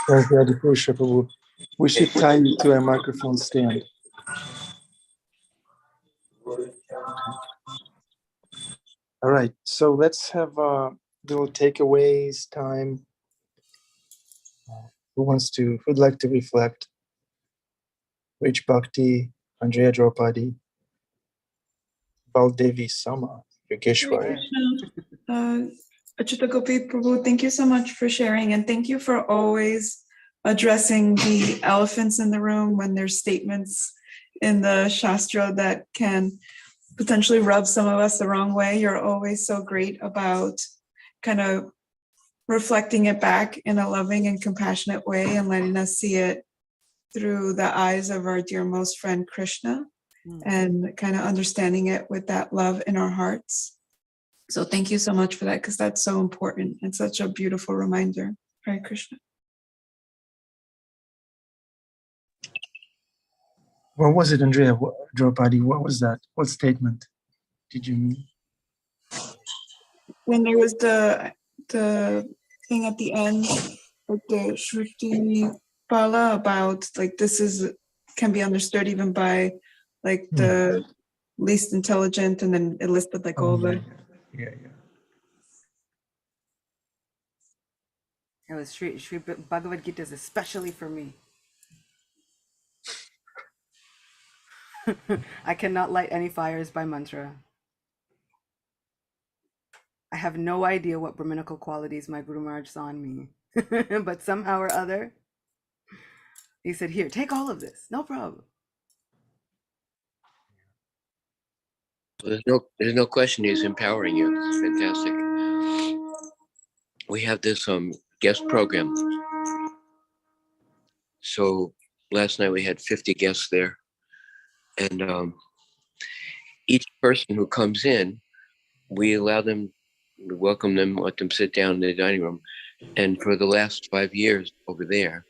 Thank you, Adipusha Prabhu. We should tie you to a microphone stand. All right, so let's have a little takeaways time. Who'd like to reflect? Rich Bhakti, Andrea Draupadi, Baldevi Sama, Hare Yogeshwari. Krishna. Acyuta Gopi Prabhu, thank you so much for sharing, and thank you for always addressing the elephants in the room when there's statements in the Shastra that can potentially rub some of us the wrong way. You're always so great about kind of reflecting it back in a loving and compassionate way and letting us see it through the eyes of our dear most friend Krishna and kind of understanding it with that love in our hearts. So thank you so much for that, because that's so important and such a beautiful reminder. Hare Krishna. What was it, Andrea Draupadi? What was that? What statement did you mean? When there was the thing at the end, like the Shruti Pala about like this can be understood even by like the least intelligent, and then it listed like all the Yeah. It was Sri Bhagavad Gita is especially for me. I cannot light any fires by mantra. I have no idea what Brahminical qualities my Guru Maharaj saw in me. But somehow or other, he said, here, take all of this. No problem. There's no question he's empowering you. It's fantastic. We have this guest program. So last night we had 50 guests there, and each person who comes in, we welcome them, let them sit down in the dining room. And for the last 5 years over there,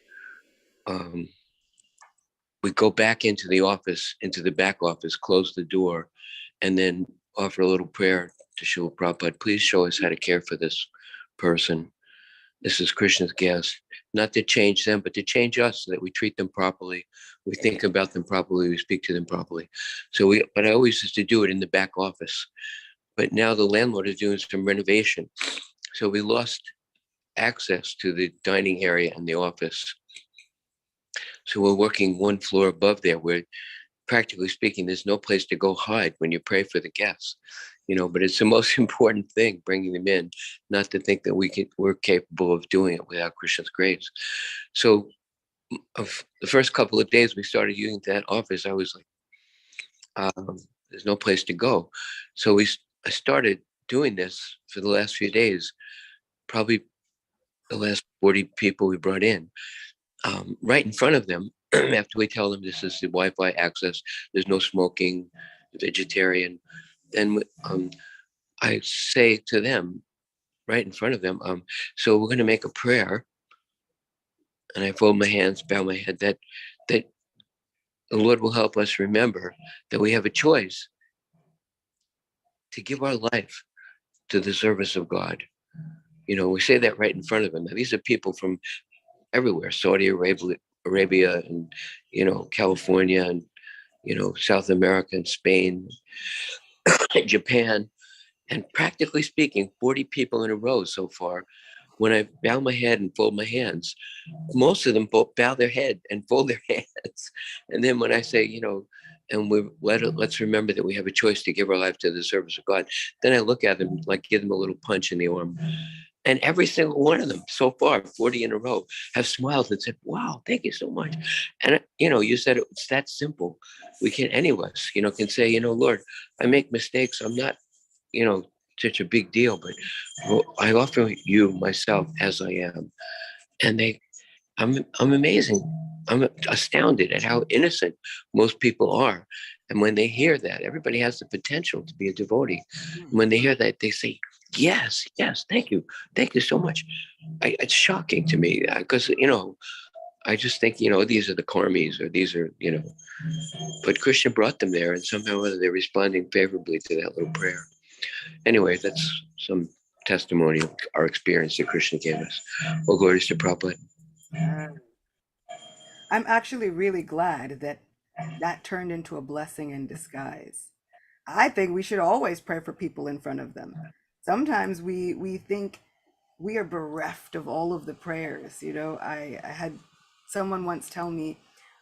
we go back into the office, into the back office, close the door, and then offer a little prayer to Srila Prabhupada. Please show us how to care for this person. This is Krishna's guest. Not to change them, but to change us so that we treat them properly. We think about them properly. We speak to them properly. But I always used to do it in the back office. But now the landlord is doing some renovation. So we lost access to the dining area and the office. So we're working one floor above there where, practically speaking, there's no place to go hide when you pray for the guests, but it's the most important thing, bringing them in, not to think that we're capable of doing it without Krishna's grace. So of the first couple of days we started using that office, I was like, there's no place to go. So I started doing this for the last few days, probably the last 40 people we brought in. Right in front of them, after we tell them this is the Wi-Fi access, there's no smoking, vegetarian, then I say to them, right in front of them, so we're going to make a prayer, and I fold my hands, bow my head, that the Lord will help us remember that we have a choice to give our life to the service of God. We say that right in front of them. Now, these are people from everywhere, Saudi Arabia and, California and, South America and Spain, Japan, and practically speaking, 40 people in a row so far. When I bow my head and fold my hands, most of them both bow their head and fold their hands. And then when I say, and let's remember that we have a choice to give our life to the service of God, then I look at them, like give them a little punch in the arm. And every single one of them so far, 40 in a row, have smiled and said, wow, thank you so much. And, you said it's that simple. Any of us, can say, Lord, I make mistakes. I'm not, such a big deal, but I offer you myself as I am. And I'm amazing. I'm astounded at how innocent most people are. And when they hear that, everybody has the potential to be a devotee. And when they hear that, they say, yes, thank you so much. It's shocking to me because, I just think, these are the karmis, or these are, but Krishna brought them there, and somehow or other they're responding favorably to that little prayer. Anyway, that's some testimony of our experience that Krishna gave us. All glories to Prabhupada. I'm actually really glad that turned into a blessing in disguise. I think we should always pray for people in front of them. Sometimes we think we are bereft of all of the prayers. I had someone once tell me,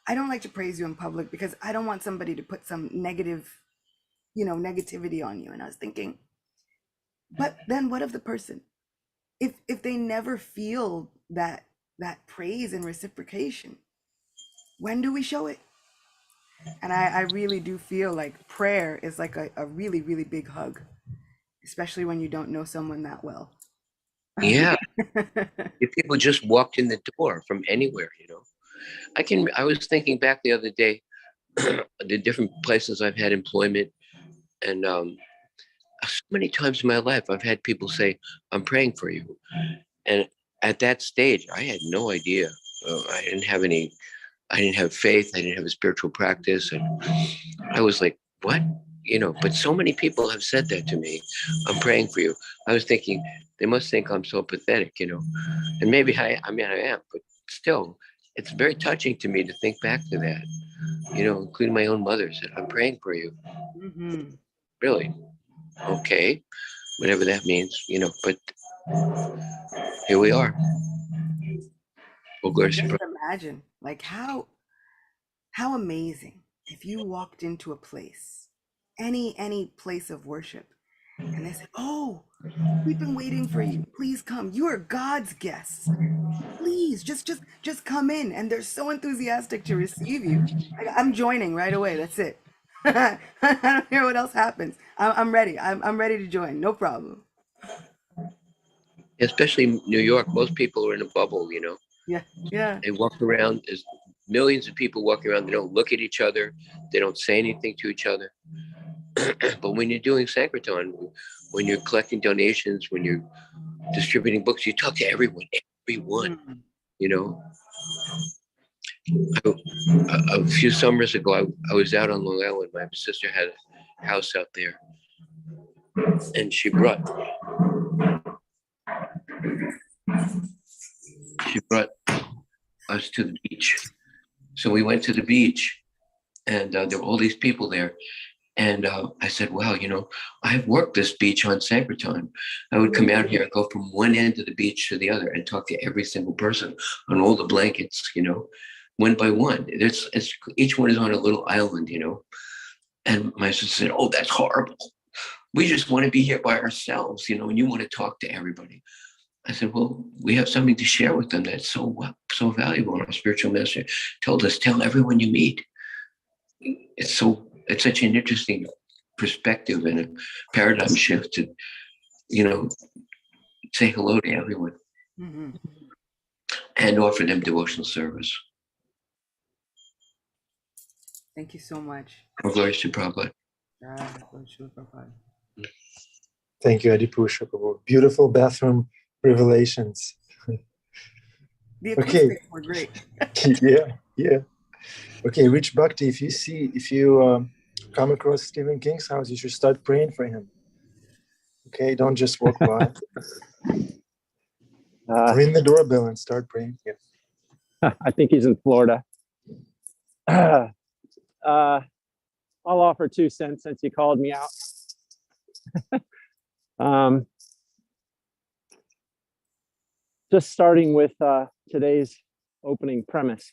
I don't like to praise you in public because I don't want somebody to put some negativity on you. And I was thinking, but then what of the person? If they never feel that praise and reciprocation, when do we show it? And I really do feel like prayer is like a really, really big hug, especially when you don't know someone that well. Yeah. If people just walked in the door from anywhere, I was thinking back the other day, the different places I've had employment, and so many times in my life, I've had people say, I'm praying for you. And at that stage, I had no idea. I didn't have faith. I didn't have a spiritual practice. And I was like, what? But so many people have said that to me. I'm praying for you. I was thinking, they must think I'm so pathetic, and maybe I am, but still, it's very touching to me to think back to that, including my own mother said, I'm praying for you. Mm-hmm. Really? Okay. Whatever that means, but here we are. Well, Just imagine, like how amazing if you walked into a place, any place of worship, and they said, "Oh, we've been waiting for you. Please come. You are God's guests. Please, just come in." And they're so enthusiastic to receive you. I'm joining right away. That's it. I don't care what else happens. I'm ready. I'm ready to join. No problem. Especially New York, most people are in a bubble, Yeah. They walk around as millions of people walking around. They don't look at each other. They don't say anything to each other. But when you're doing Sankirtan, when you're collecting donations, when you're distributing books, you talk to everyone, you know. A few summers ago, I was out on Long Island. My sister had a house out there, and she brought us to the beach. So we went to the beach, and there were all these people there. And I said, wow, you know, I've worked this beach on Sankirtan. I would come out here and go from one end of the beach to the other and talk to every single person on all the blankets, you know, one by one. Each one is on a little island, you know. And my sister said, oh, that's horrible. We just want to be here by ourselves, you know, and you want to talk to everybody. I said, well, we have something to share with them that's so valuable. Our spiritual master told us, tell everyone you meet. It's such an interesting perspective and a paradigm shift to, you know, say hello to everyone and offer them devotional service. Thank you so much. More glory to Prabhupada. Thank you, Adipusha Prabhu. Beautiful bathroom revelations. The Okay. acoustics were great. Yeah. Okay, Rich Bhakti, if you come across Stephen King's house, you should start praying for him. Okay, don't just walk by. Ring the doorbell and start praying. Yeah. I think he's in Florida. I'll offer 2 cents since you called me out. Just starting with today's opening premise.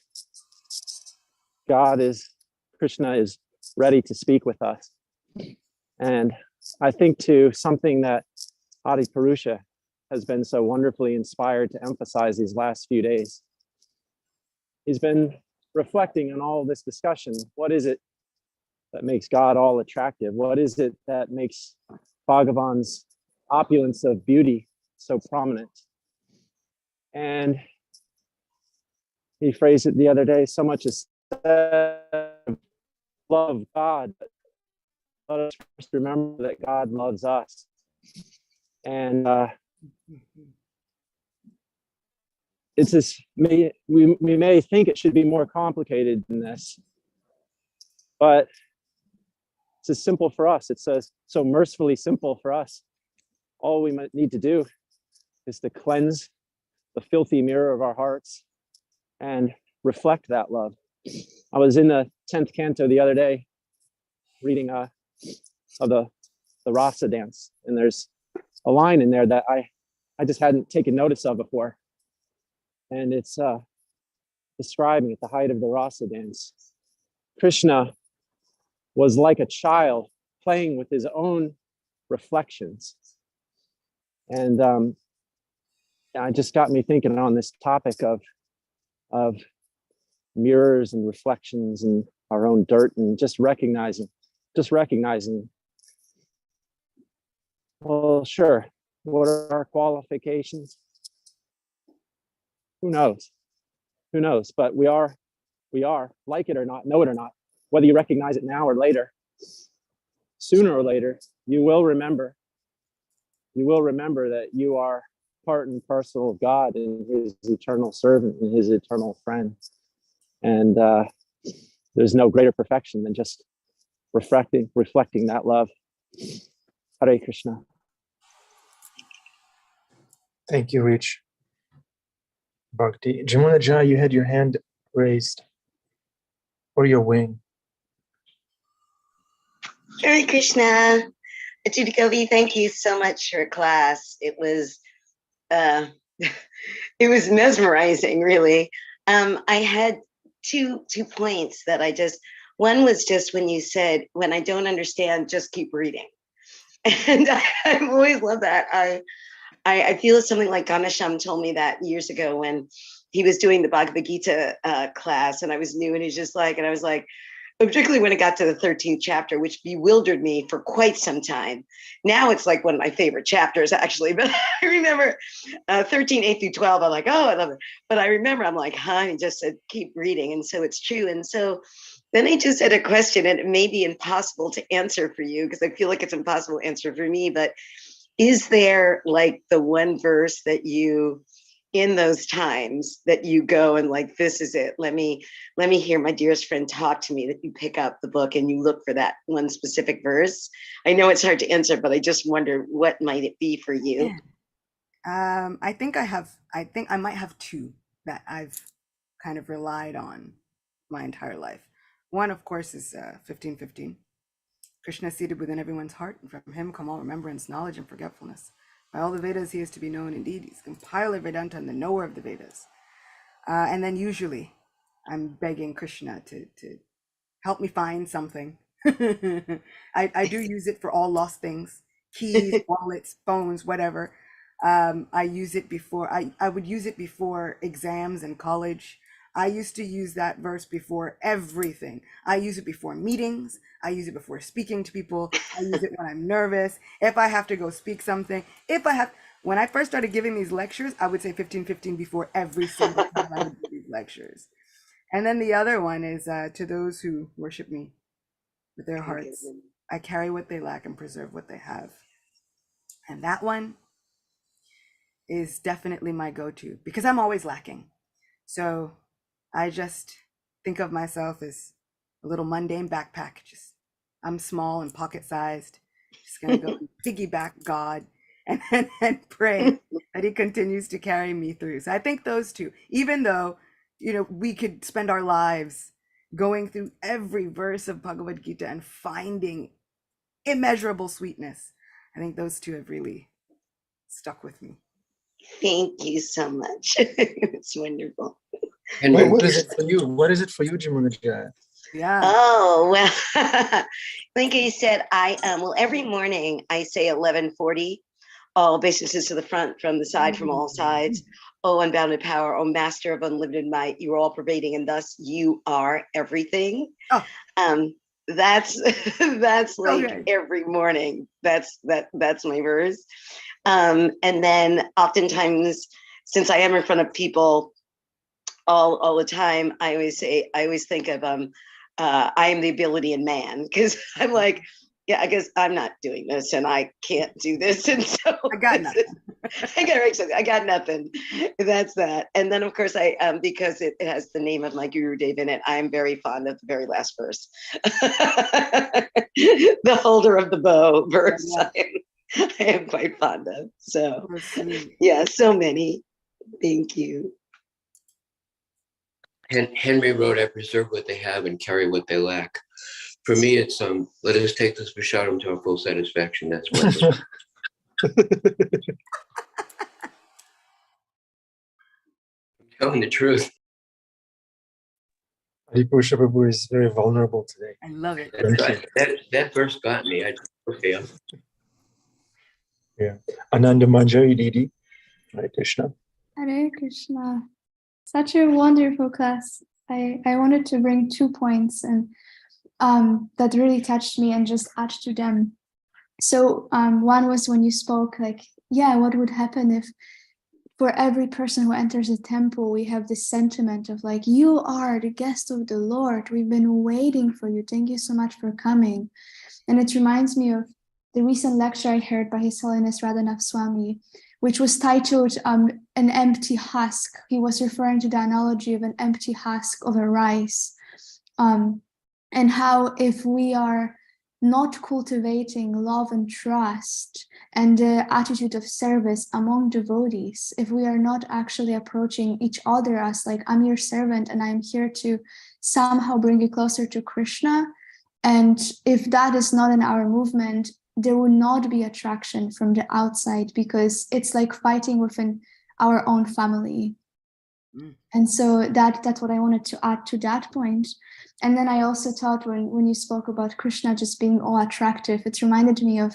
Krishna is ready to speak with us. And I think to something that Adi Purusha has been so wonderfully inspired to emphasize these last few days. He's been reflecting on all of this discussion. What is it that makes God all attractive? What is it that makes Bhagavan's opulence of beauty so prominent? And he phrased it the other day, so much is love God. Let us first remember that God loves us. And it's this, we may think it should be more complicated than this, but it's as simple for us. It's so mercifully simple for us. All we might need to do is to cleanse the filthy mirror of our hearts and reflect that love. I was in the 10th canto the other day reading of the rasa dance, and there's a line in there that I just hadn't taken notice of before, and it's describing at the height of the rasa dance, Krishna was like a child playing with his own reflections. And it just got me thinking on this topic of mirrors and reflections and our own dirt, and just recognizing, well, sure, what are our qualifications? Who knows? But we are, like it or not, know it or not, whether you recognize it now or later, sooner or later, you will remember that you are part and parcel of God and his eternal servant and his eternal friend. And there's no greater perfection than just reflecting that love. Hare Krishna. Thank you, Rich Bhakti. Jamuna Jha, you had your hand raised, or your wing. Hare Krishna. Acyuta Gopi, thank you so much for class. It was it was mesmerizing, really. I had two points that one was just when you said, when I don't understand, just keep reading. And I've always loved that. I feel something like Ganesham told me that years ago when he was doing the Bhagavad Gita class, and I was new, and he's just like, and I was like, particularly when it got to the 13th chapter, which bewildered me for quite some time. Now it's like one of my favorite chapters, actually. But I remember 13, 8 through 12, I'm like, oh, I love it. But I remember I'm like, huh? He just said, keep reading. And so it's true. And so then I just had a question, and it may be impossible to answer for you because I feel like it's impossible to answer for me. But is there like the one verse that you, in those times that you go and like, this is it, let me hear my dearest friend talk to me, that you pick up the book and you look for that one specific verse? I know it's hard to answer, but I just wonder, what might it be for you? I think I might have two that I've kind of relied on my entire life. One, of course, is 15:15. Krishna is seated within everyone's heart, and from him come all remembrance, knowledge, and forgetfulness. By all the Vedas he is to be known indeed. He's compiler Vedanta and the knower of the Vedas. And then usually I'm begging Krishna to help me find something. I do use it for all lost things, keys, wallets, phones, whatever. I use it before, I would use it before exams in college. I used to use that verse before everything. I use it before meetings. I use it before speaking to people. I use it when I'm nervous. If I have to go speak something, when I first started giving these lectures, I would say 15:15 before every single time I would give these lectures. And then the other one is to those who worship me with their hearts, I carry what they lack and preserve what they have. And that one is definitely my go-to because I'm always lacking. So I just think of myself as a little mundane backpack. I'm small and pocket-sized. Just gonna go piggyback God and pray that he continues to carry me through. So I think those two, even though, we could spend our lives going through every verse of Bhagavad Gita and finding immeasurable sweetness, I think those two have really stuck with me. Thank you so much. It's wonderful. And What is it for you? What is it for you, Jimunajaya? Yeah. Oh, well, like I said, every morning I say 11:40, all obeisances to the front, from the side, from all sides. Oh, unbounded power, oh, master of unlimited might, you are all pervading, and thus you are everything. Oh. That's like Okay. every morning. That's my verse. And then oftentimes, since I am in front of people all the time, I always think of I am the ability in man, because I'm like, yeah, I guess I'm not doing this and I can't do this, and so I got nothing. I got nothing. That's that. And then of course I because it has the name of my Guru Dev in it, I'm very fond of the very last verse. The holder of the bow verse. Yeah. I am quite fond of. So sweet. yeah, so many. Thank you. Henry wrote, I preserve what they have and carry what they lack. For me, it's let us take this Vishadam to our full satisfaction. That's what I'm telling the truth. Haripurusha Prabhu is very vulnerable today. I love it. That verse got me. Okay. Yeah. Ananda Manjari Didi. Hare Krishna. Hare Krishna. Such a wonderful class. I wanted to bring 2 points and that really touched me and just add to them. So one was when you spoke like, what would happen if for every person who enters a temple, we have this sentiment of like, you are the guest of the Lord. We've been waiting for you. Thank you so much for coming. And it reminds me of the recent lecture I heard by His Holiness Radhanath Swami, which was titled An Empty Husk. He was referring to the analogy of an empty husk of a rice. And how if we are not cultivating love and trust and the attitude of service among devotees, if we are not actually approaching each other as like, I'm your servant and I'm here to somehow bring you closer to Krishna, and if that is not in our movement, there will not be attraction from the outside, because it's like fighting within our own family. And so that's what I wanted to add to that point. And then I also thought when you spoke about Krishna just being all attractive, it reminded me of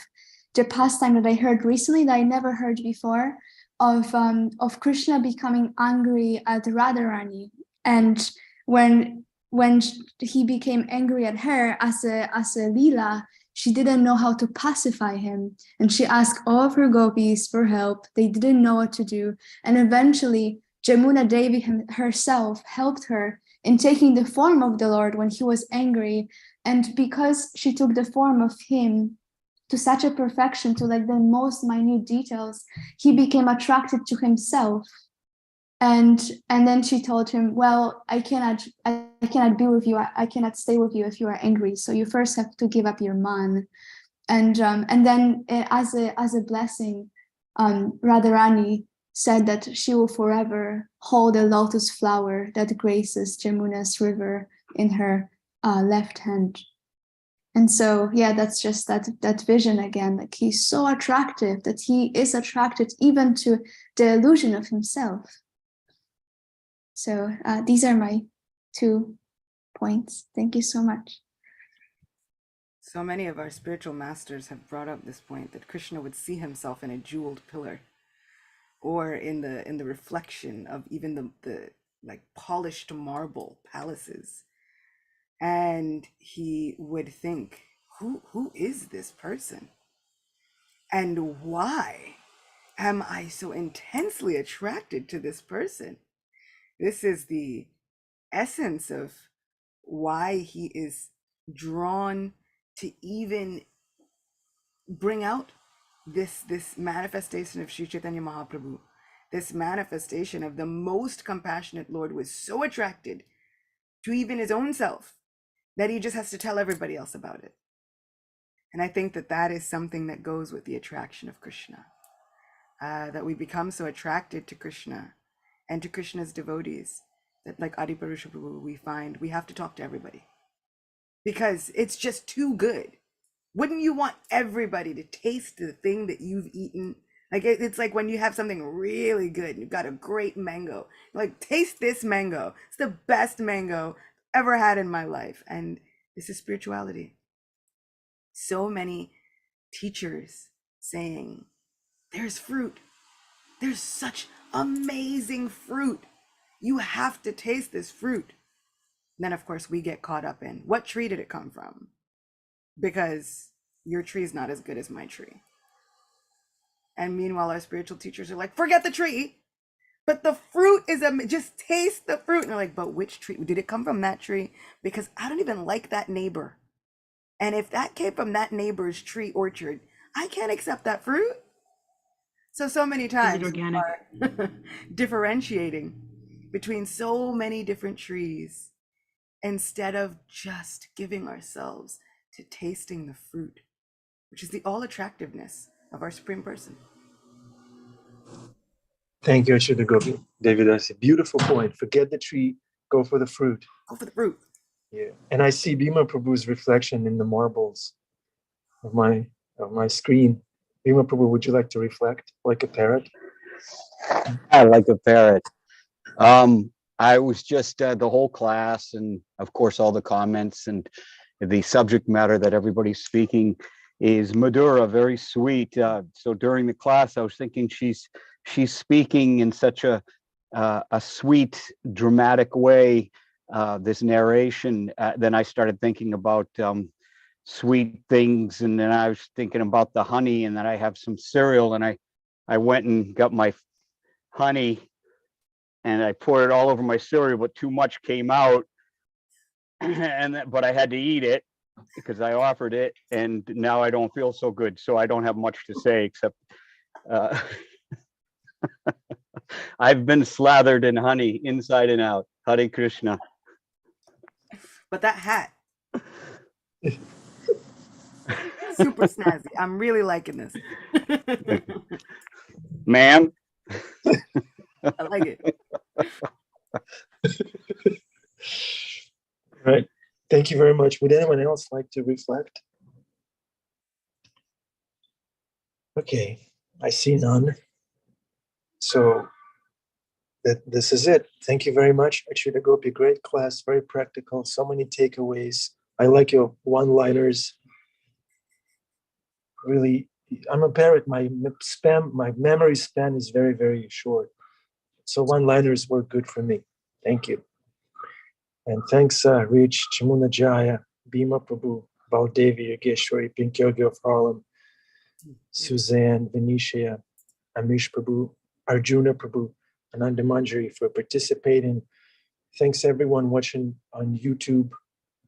the pastime that I heard recently that I never heard before, of Krishna becoming angry at Radharani. And when when he became angry at her as a Leela, she didn't know how to pacify him. And she asked all of her gopis for help. They didn't know what to do. And eventually, Jamuna Devi herself helped her in taking the form of the Lord when he was angry. And because she took the form of him to such a perfection, to like the most minute details, he became attracted to himself. And then she told him, well, I cannot be with you. I cannot stay with you if you are angry. So you first have to give up your man. And then as a blessing, Radharani said that she will forever hold a lotus flower that graces Jamuna's river in her left hand. And so, yeah, that's just that vision again. Like he's so attractive that he is attracted even to the illusion of himself. So these are my 2 points. Thank you so much. So many of our spiritual masters have brought up this point that Krishna would see himself in a jeweled pillar, or in the reflection of even the like polished marble palaces, and he would think, who is this person, and why am I so intensely attracted to this person? This is the essence of why he is drawn to even bring out this manifestation of Sri Chaitanya Mahaprabhu. This manifestation of the most compassionate Lord was so attracted to even his own self that he just has to tell everybody else about it. And I think that is something that goes with the attraction of Krishna, that we become so attracted to Krishna and to Krishna's devotees that, like Adi Purusha Prabhu, we find we have to talk to everybody because it's just too good. Wouldn't you want everybody to taste the thing that you've eaten? Like it's like when you have something really good and you've got a great mango, like taste this mango. It's the best mango ever had in my life. And this is spirituality. So many teachers saying, there's fruit. There's such amazing fruit. You have to taste this fruit. And then of course we get caught up in, what tree did it come from? Because your tree is not as good as my tree. And meanwhile, our spiritual teachers are like, forget the tree, but the fruit is just taste the fruit. And they're like, but which tree? Did it come from that tree? Because I don't even like that neighbor. And if that came from that neighbor's tree orchard, I can't accept that fruit. So many times we are differentiating between so many different trees instead of just giving ourselves to tasting the fruit, which is the all attractiveness of our Supreme Person. Thank you, Acyuta Gopi. David, that's a beautiful point. Forget the tree, go for the fruit. Go for the fruit. Yeah. And I see Bhima Prabhu's reflection in the marbles of my screen. Bhima Prabhu, would you like to reflect like a parrot? I like a parrot. I was just the whole class, and of course all the comments and the subject matter that everybody's speaking is Madhura, very sweet. So during the class, I was thinking she's speaking in such a sweet, dramatic way. This narration. Then I started thinking about sweet things, and then I was thinking about the honey, and then I have some cereal, and I went and got my honey, and I poured it all over my cereal, but too much came out, but I had to eat it because I offered it, and now I don't feel so good, so I don't have much to say except I've been slathered in honey inside and out. Hare Krishna. But that hat, super snazzy. I'm really liking this. Ma'am? I like it. Right. Thank you very much. Would anyone else like to reflect? Okay, I see none. So this is it. Thank you very much, Acyuta Gopi. Great class, very practical. So many takeaways. I like your one-liners. Really, I'm a parrot. My memory span is very, very short. So one-liners were good for me. Thank you. And thanks, Rich, Chamuna Jaya, Bhima Prabhu, Baldevi, Yogeshwari, Pink Yogi of Harlem, Suzanne, Venetia, Amish Prabhu, Arjuna Prabhu, Ananda Manjari for participating. Thanks everyone watching on YouTube,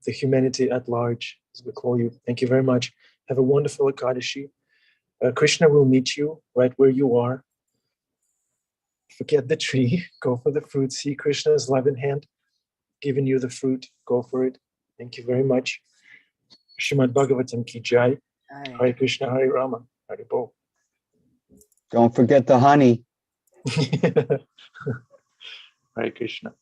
the humanity at large, as we call you. Thank you very much. Have a wonderful Ekadashi. Krishna will meet you right where you are. Forget the tree, go for the fruit. See Krishna's loving hand giving you the fruit. Go for it. Thank you very much. Srimad Bhagavatam ki jai. Aye. Hare Krishna, Hare Rama, Hare Bo. Don't forget the honey. Hare Krishna.